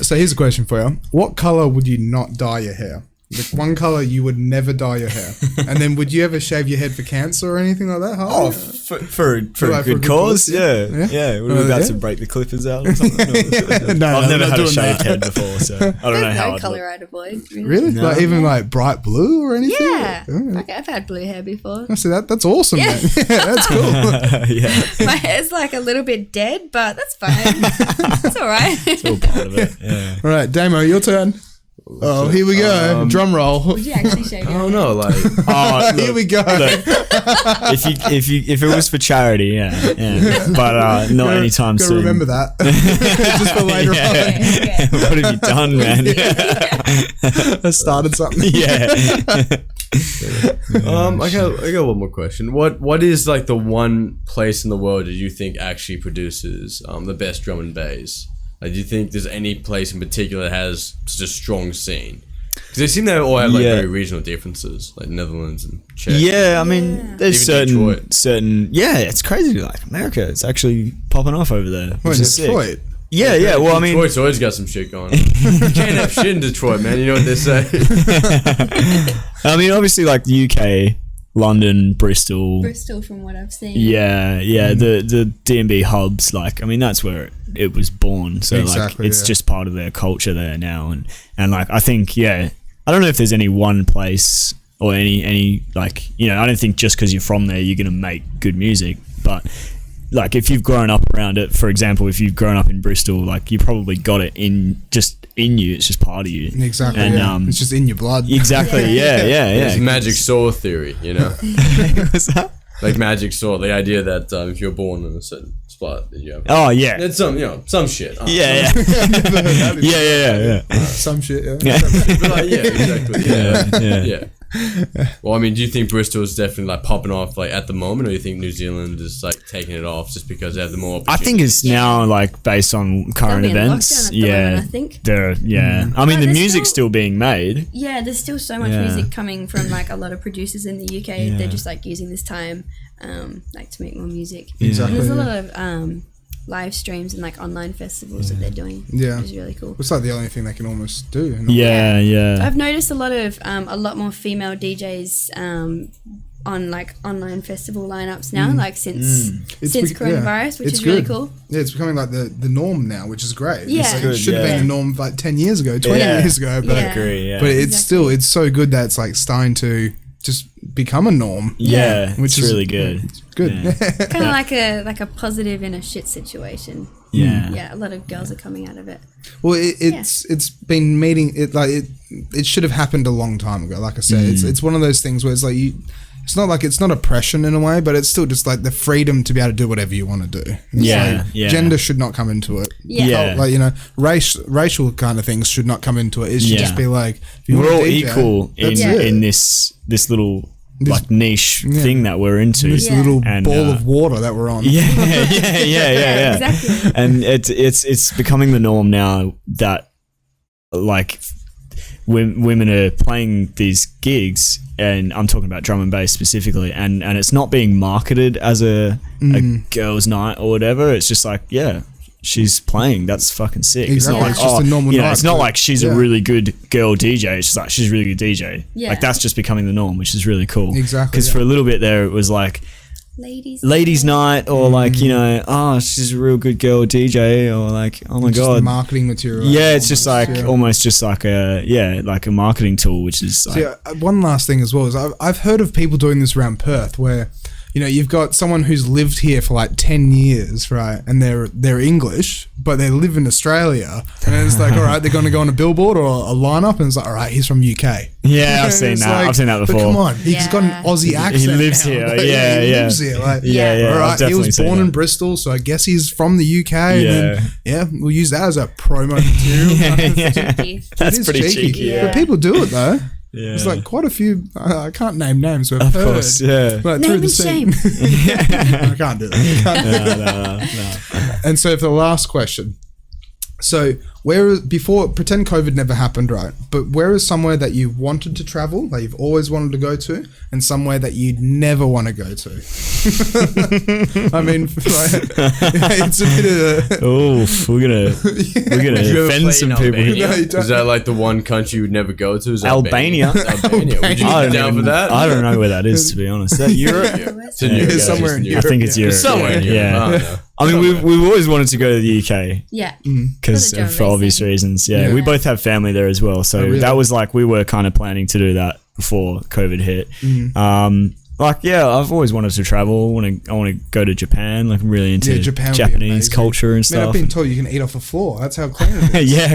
So here's a question for you. What color would you not dye your hair? Like one color you would never dye your hair, and then would you ever shave your head for cancer or anything like that? Oh, for a good cause, yeah. We're about to break the clippers out or something. I've never had a shaved head before, so I don't know how. No color I'd avoid. Really? No. Like even like bright blue or anything? Yeah, like I've had blue hair before. I see that's awesome. Man. That's cool. My hair's like a little bit dead, but that's fine. It's all right. It's all part of it. Yeah. All right, Damo, your turn. Oh, here we go. Drum roll. Would you actually show I don't know, like Here we go. Look, if it was for charity, yeah. But not anytime Gotta soon. remember that. Just for later on. Okay. What have you done, man? I started something. Yeah. I got one more question. What is like the one place in the world that you think actually produces the best drum and bass? Like, do you think there's any place in particular that has such a strong scene? Because they seem to all have like very regional differences, like Netherlands and Czech. Yeah, I mean, there's Even certain. Yeah, it's crazy. Like America, it's actually popping off over there. Well, Which is sick. Detroit. Yeah. Well, I mean, Detroit's always got some shit going on. You can't have shit in Detroit, man. You know what they say. I mean, obviously, like the UK, London, Bristol. Bristol, from what I've seen. Yeah. The D&B hubs, like, I mean, that's where it was born. So Exactly, like, it's just part of their culture there now, and like, I think, I don't know if there's any one place or any like, I don't think just because you're from there you're gonna make good music, but like if you've grown up around it, for example, if you've grown up in Bristol, like you probably got it in you. It's just part of you. Exactly. And it's just in your blood. exactly. Yeah. It's magic soul theory, What's that? like magic soul. The idea that if you're born in a certain spot, that you have. Oh yeah. It's some some shit. Yeah. Some shit. Yeah. But like, yeah, exactly. Yeah. Well, I mean, do you think Bristol is definitely like popping off like at the moment, or do you think New Zealand is like taking it off just because they have the more? I think it's now like based on current They'll be in events. lockdown at the moment, I think. I mean, the there's music's still being made. Yeah, there's still so much music coming from like a lot of producers in the UK. They're just like using this time like to make more music. Exactly. And there's a lot of live streams and like online festivals that they're doing. Yeah. Which is really cool. It's like the only thing they can almost do. Yeah. I've noticed a lot more female DJs on like online festival lineups now, like since coronavirus, which is really cool. Yeah, it's becoming like the norm now, which is great. Yeah. It's like, it should have been the norm like 10 years ago, 20 years ago. But, I agree, but it's still, it's so good that it's like starting to just become a norm. Yeah, which is is really good. It's good. Kind of like a positive in a shit situation. Yeah. A lot of girls are coming out of it. Well, it's been meeting it like it should have happened a long time ago. Like I said, it's one of those things where it's like it's not like it's not oppression in a way, but it's still just like the freedom to be able to do whatever you want to do. Gender should not come into it. Like racial kind of things should not come into it. It should just be like we're all equal in this little like niche thing that we're into. This little ball of water that we're on. Yeah. Exactly. And it's becoming the norm now that like women are playing these gigs, and I'm talking about drum and bass specifically, and it's not being marketed as a girls' night or whatever. It's just like, she's playing. That's fucking sick. Exactly. It's not like, it's just a normal night. It's not like she's a really good girl DJ. It's just like she's a really good DJ. Yeah. Like that's just becoming the norm, which is really cool. Exactly. Because for a little bit there, it was like ladies' night, or like she's a real good girl DJ, or like oh my just god, marketing material. Yeah, it's just like almost just like a marketing tool, which is like. One last thing as well is I've heard of people doing this around Perth where. You've got someone who's lived here for like 10 years, right? And they're English, but they live in Australia. And it's like, all right, they're going to go on a billboard or a lineup, and it's like, all right, he's from UK. Yeah, I've seen that. Like, I've seen that before. But come on, he's got an Aussie accent. He lives here. Like, yeah. He lives here. Like, all right, he was born in Bristol, so I guess he's from the UK. And then, we'll use that as a promo material. That's pretty cheeky. But people do it though. Yeah. There's like quite a few. I can't name names, but of course, like, name and shame. I can't do that. No. And so for the last question, so pretend COVID never happened, right? But where is somewhere that you wanted to travel, that you've always wanted to go to, and somewhere that you'd never want to go to? I mean, it's a bit of we're gonna offend some people. Is that like the one country you would never go to? Is that Albania? Albania. Would you be down for that? I don't know where that is, to be honest. Is that Europe? It's in Europe. Somewhere in Europe. I think it's Europe. Somewhere in Europe. Yeah. I mean, we've always wanted to go to the UK. Yeah. Because for obvious reasons. Yeah. We both have family there as well. So that was like, we were kind of planning to do that before COVID hit. Like, yeah, I've always wanted to travel. I want to go to Japan. Like, I'm really into Japanese culture and stuff. Man, I've been told you can eat off the floor. That's how clean it is. yeah.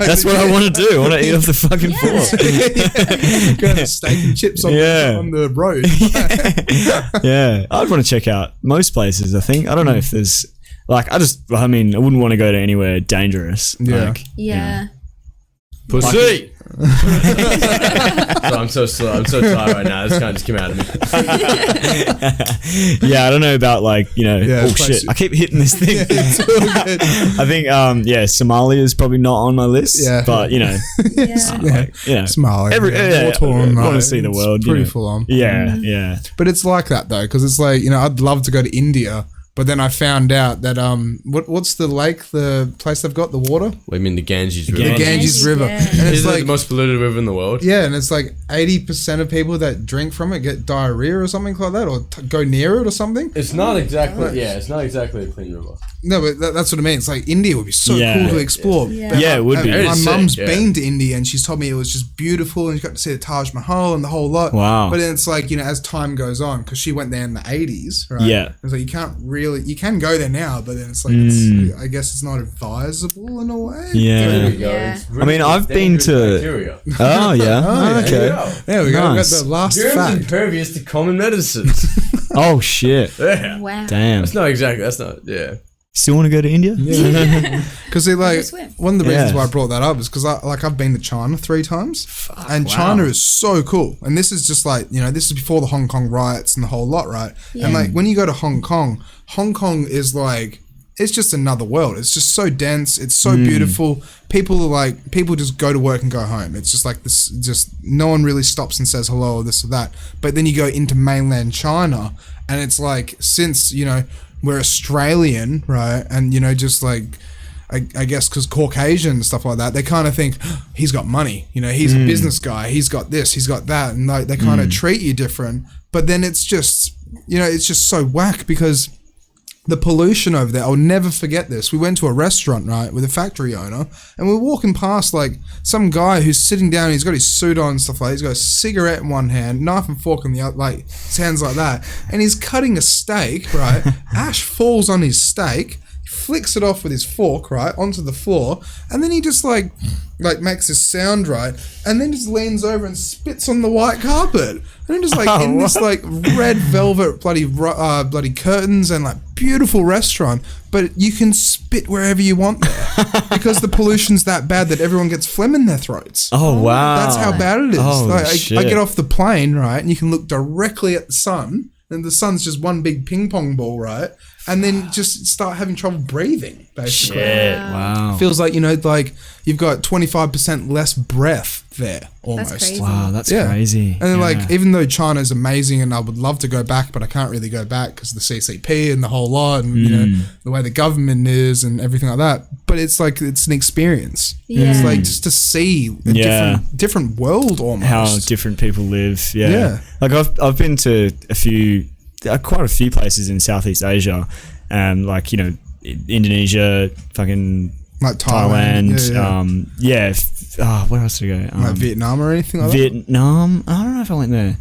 That's what I want to do. I want to eat off the fucking floor. Go have steak and chips on the road. Yeah. I'd want to check out most places, I think. I don't know if there's... Like, I wouldn't want to go to anywhere dangerous. Yeah. Like, Yeah. Pussy! I'm so tired right now. This kind of just came out of me. Yeah, I don't know about like, oh shit, I keep hitting this thing. I think Somalia is probably not on my list. Yeah. But Somalia. I want to see the world. Pretty full on. Yeah, yeah. But it's like that though, because it's like, I'd love to go to India. But then I found out that what's the lake, the place they've got the water? I mean the Ganges River. The Ganges River, yeah. and it's Is like it the most polluted river in the world? Yeah, and it's like 80% of people that drink from it get diarrhea or something like that, or go near it or something. It's not exactly. Yeah, it's not exactly a clean river. No, but that's what I mean. It's like India would be so cool to explore. Yeah. It would be. My mum's been to India and she's told me it was just beautiful and you got to see the Taj Mahal and the whole lot. Wow. But then it's like, as time goes on, because she went there in the 80s, right? Yeah. It's like you can go there now, but then it's like, I guess it's not advisable in a way. Yeah. There we go. Yeah. It's really I mean, I've been to... bacteria. Oh, yeah. Oh, okay. There we go. Nice. We got the last Germs fact. impervious to common medicines. Oh, shit. Yeah. Wow. Damn. That's not, yeah. Still want to go to India? Yeah. Because one of the reasons Yeah. why I brought that up is because I've been to China 3 times, and China is so cool. And this is just like this is before the Hong Kong riots and the whole lot, right? Yeah. And like when you go to Hong Kong is like it's just another world. It's just so dense. It's so beautiful. People just go to work and go home. It's just like this. Just no one really stops and says hello or this or that. But then you go into mainland China, and it's like since we're Australian, right? And, just like, I guess because Caucasian and stuff like that, they kind of think, he's got money, he's a business guy, he's got this, he's got that. And they kind of treat you different. But then it's just, it's just so whack because the pollution over there, I'll never forget this. We went to a restaurant, right, with a factory owner, and we're walking past like some guy who's sitting down, he's got his suit on and stuff like that. He's got a cigarette in one hand, knife and fork in the other, like his hands like that, and he's cutting a steak, right? Ash falls on his steak, flicks it off with his fork, right, onto the floor, and then he just like makes this sound, right, and then just leans over and spits on the white carpet. And then just like in this like red velvet bloody curtains and like beautiful restaurant, but you can spit wherever you want there because the pollution's that bad that everyone gets phlegm in their throats. Oh, wow. That's how bad it is. Oh, like, shit. I get off the plane, right, and you can look directly at the sun, and the sun's just one big ping pong ball, right? And then just start having trouble breathing, basically. Shit. Wow. Feels like, like you've got 25% less breath there, almost. That's crazy. Wow, that's crazy. And then, like, even though China's amazing and I would love to go back, but I can't really go back because of the CCP and the whole lot and, the way the government is and everything like that. But it's like, it's an experience. Yeah. It's like just to see a different world almost. How different people live. Yeah. Yeah. Like, I've been to quite a few places in Southeast Asia, like, Indonesia, fucking like Thailand. Thailand. Where else did I go? Like Vietnam or anything like that? Vietnam. I don't know if I went there.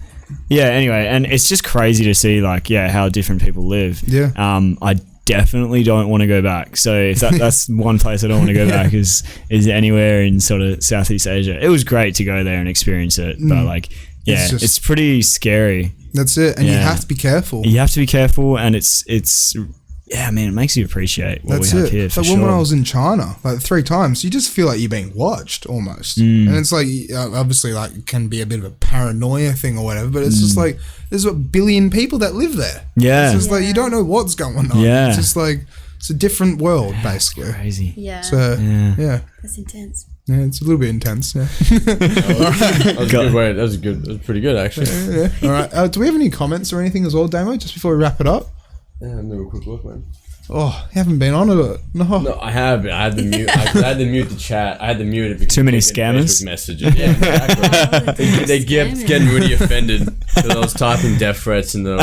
Yeah. Anyway, and it's just crazy to see like how different people live. Yeah. I definitely don't want to go back. So if that's one place I don't want to go back is anywhere in sort of Southeast Asia. It was great to go there and experience it, but like it's pretty scary. That's it, and you have to be careful. You have to be careful, and it's it makes you appreciate what we have here. For like sure. when I was in China, like 3 times, you just feel like you're being watched almost, and it's like obviously like it can be a bit of a paranoia thing or whatever, but it's just like there's 1 billion people that live there. Yeah, it's just like you don't know what's going on. Yeah, it's just like it's a different world basically. That's crazy. Yeah. So That's intense. Yeah, it's a little bit intense. Yeah. That was a good way. That was pretty good actually. Yeah. All right. Do we have any comments or anything as well, Damo? Just before we wrap it up. Yeah, let me have a quick look, man. Oh, you haven't been on it. No, I have. I had to mute. I had to mute the chat. I had to mute it because too many Facebook scammers. Messages. Yeah, exactly. they kept getting really offended because I was typing death threats in the.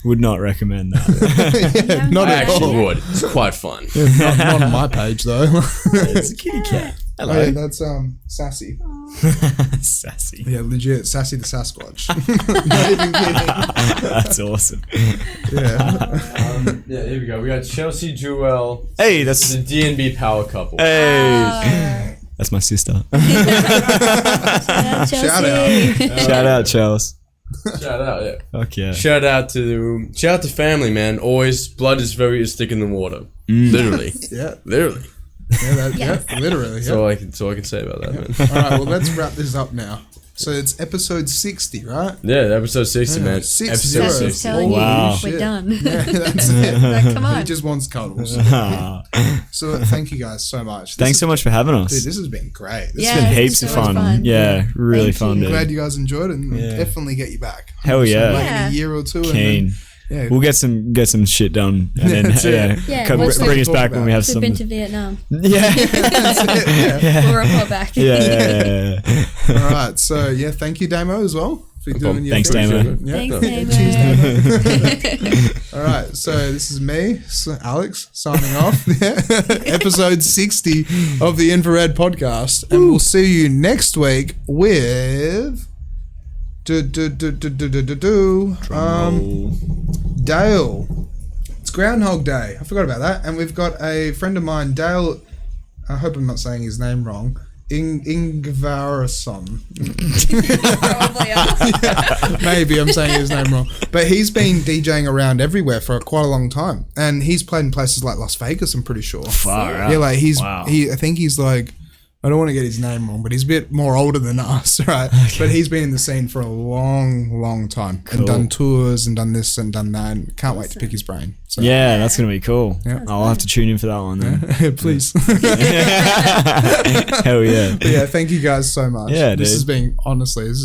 Would not recommend that. Not I at all. actually would. It's quite fun. Not on my page though. It's a kitty cat. Hello. Oh, yeah, that's Sassy. Sassy. Yeah, legit. Sassy the Sasquatch. Not even kidding. That's awesome. Yeah. Yeah, here we go. We got Chelsea Jewel. Hey, that's the DNB power couple. hey. That's my sister. Shout out. Shout out, Charles. Shout out, yeah. Fuck yeah. Shout out to family, man. Always, blood is very thick in the water. Literally. Yeah. Literally. Yeah, literally. That's all I can say about that, man. All right, well, let's wrap this up now. So it's episode 60, right? Yeah, episode 60, man. 60. Episode 60. Telling Wow. you, we're done. Yeah, that's it. Like, come He on. just wants cuddles. Ah. So thank you guys so much. Thanks so much for having us. Dude, this has been great. This Yeah. has It's been it's heaps been of so fun. much fun. Yeah, really Thank fun, you. dude. glad you guys enjoyed it, and we'll Yeah. definitely get you back. Hell yeah. Like in Yeah. a year or two. Keen. And then, We'll get some shit done, and then That's it. Yeah, come once bring we us back talk when we have We've some. been to Vietnam. Yeah. We'll report back. Yeah. All right. So yeah, thank you, Damo, as well for doing your Thanks, thing. Damo. Yeah. Thanks, Cheers, Damo. All right, so this is me, Alex, signing off. Episode 60 of the Infra-Red podcast, and we'll see you next week with Dale. It's Groundhog Day. I forgot about that, and we've got a friend of mine, Dale. I hope I'm not saying his name wrong. Ingvarsson. Probably are. Maybe I'm saying his name wrong. But he's been DJing around everywhere for quite a long time. And he's played in places like Las Vegas, I'm pretty sure. Far out. Yeah, like Wow. I think he's like, I don't want to get his name wrong, but he's a bit more older than us, right? Okay. But he's been in the scene for a long, long time. Cool. And done tours and done this and done that. And can't wait to pick his brain. So. Yeah, that's gonna be cool. Yeah. I'll have to tune in for that one then. Please. Hell yeah. But yeah, thank you guys so much. Yeah, this dude. has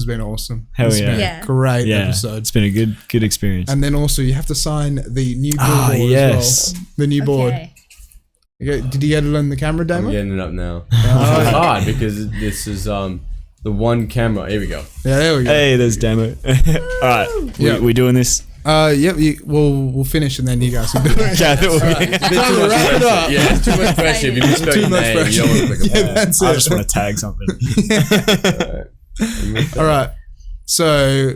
been awesome. Hell This has yeah. been Yeah. a great Yeah. episode. It's been a good experience. And then also you have to sign the new Ah, billboard yes. as well. The new board. Okay. Did you get it on the camera, I'm Damon? getting it up now. It's hard because this is the one camera. Here we go. Yeah, there we go. Hey, there's Damo. All right, Yeah. we doing this? Yep. We'll finish and then you guys can do it. Yeah, we'll Time to wrap it up. Yeah, it's too much pressure. If you misspell Too your much name, you pressure. don't want to click Yeah, that's I it. just want to tag something. All right. So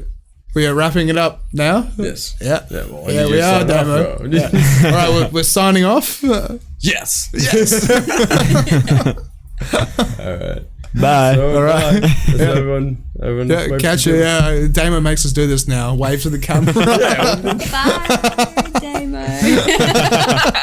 we are wrapping it up now. Yes. Yeah. Yeah, well, Yeah, you we just are, signed off, Damo. bro. Yeah. All right, we're signing off. Yes. Yes. All right. Bye. So, All right. Let's everyone Yeah, wave catch to you. the- Yeah, Damon makes us do this now. Wave to the camera. Bye, Damo.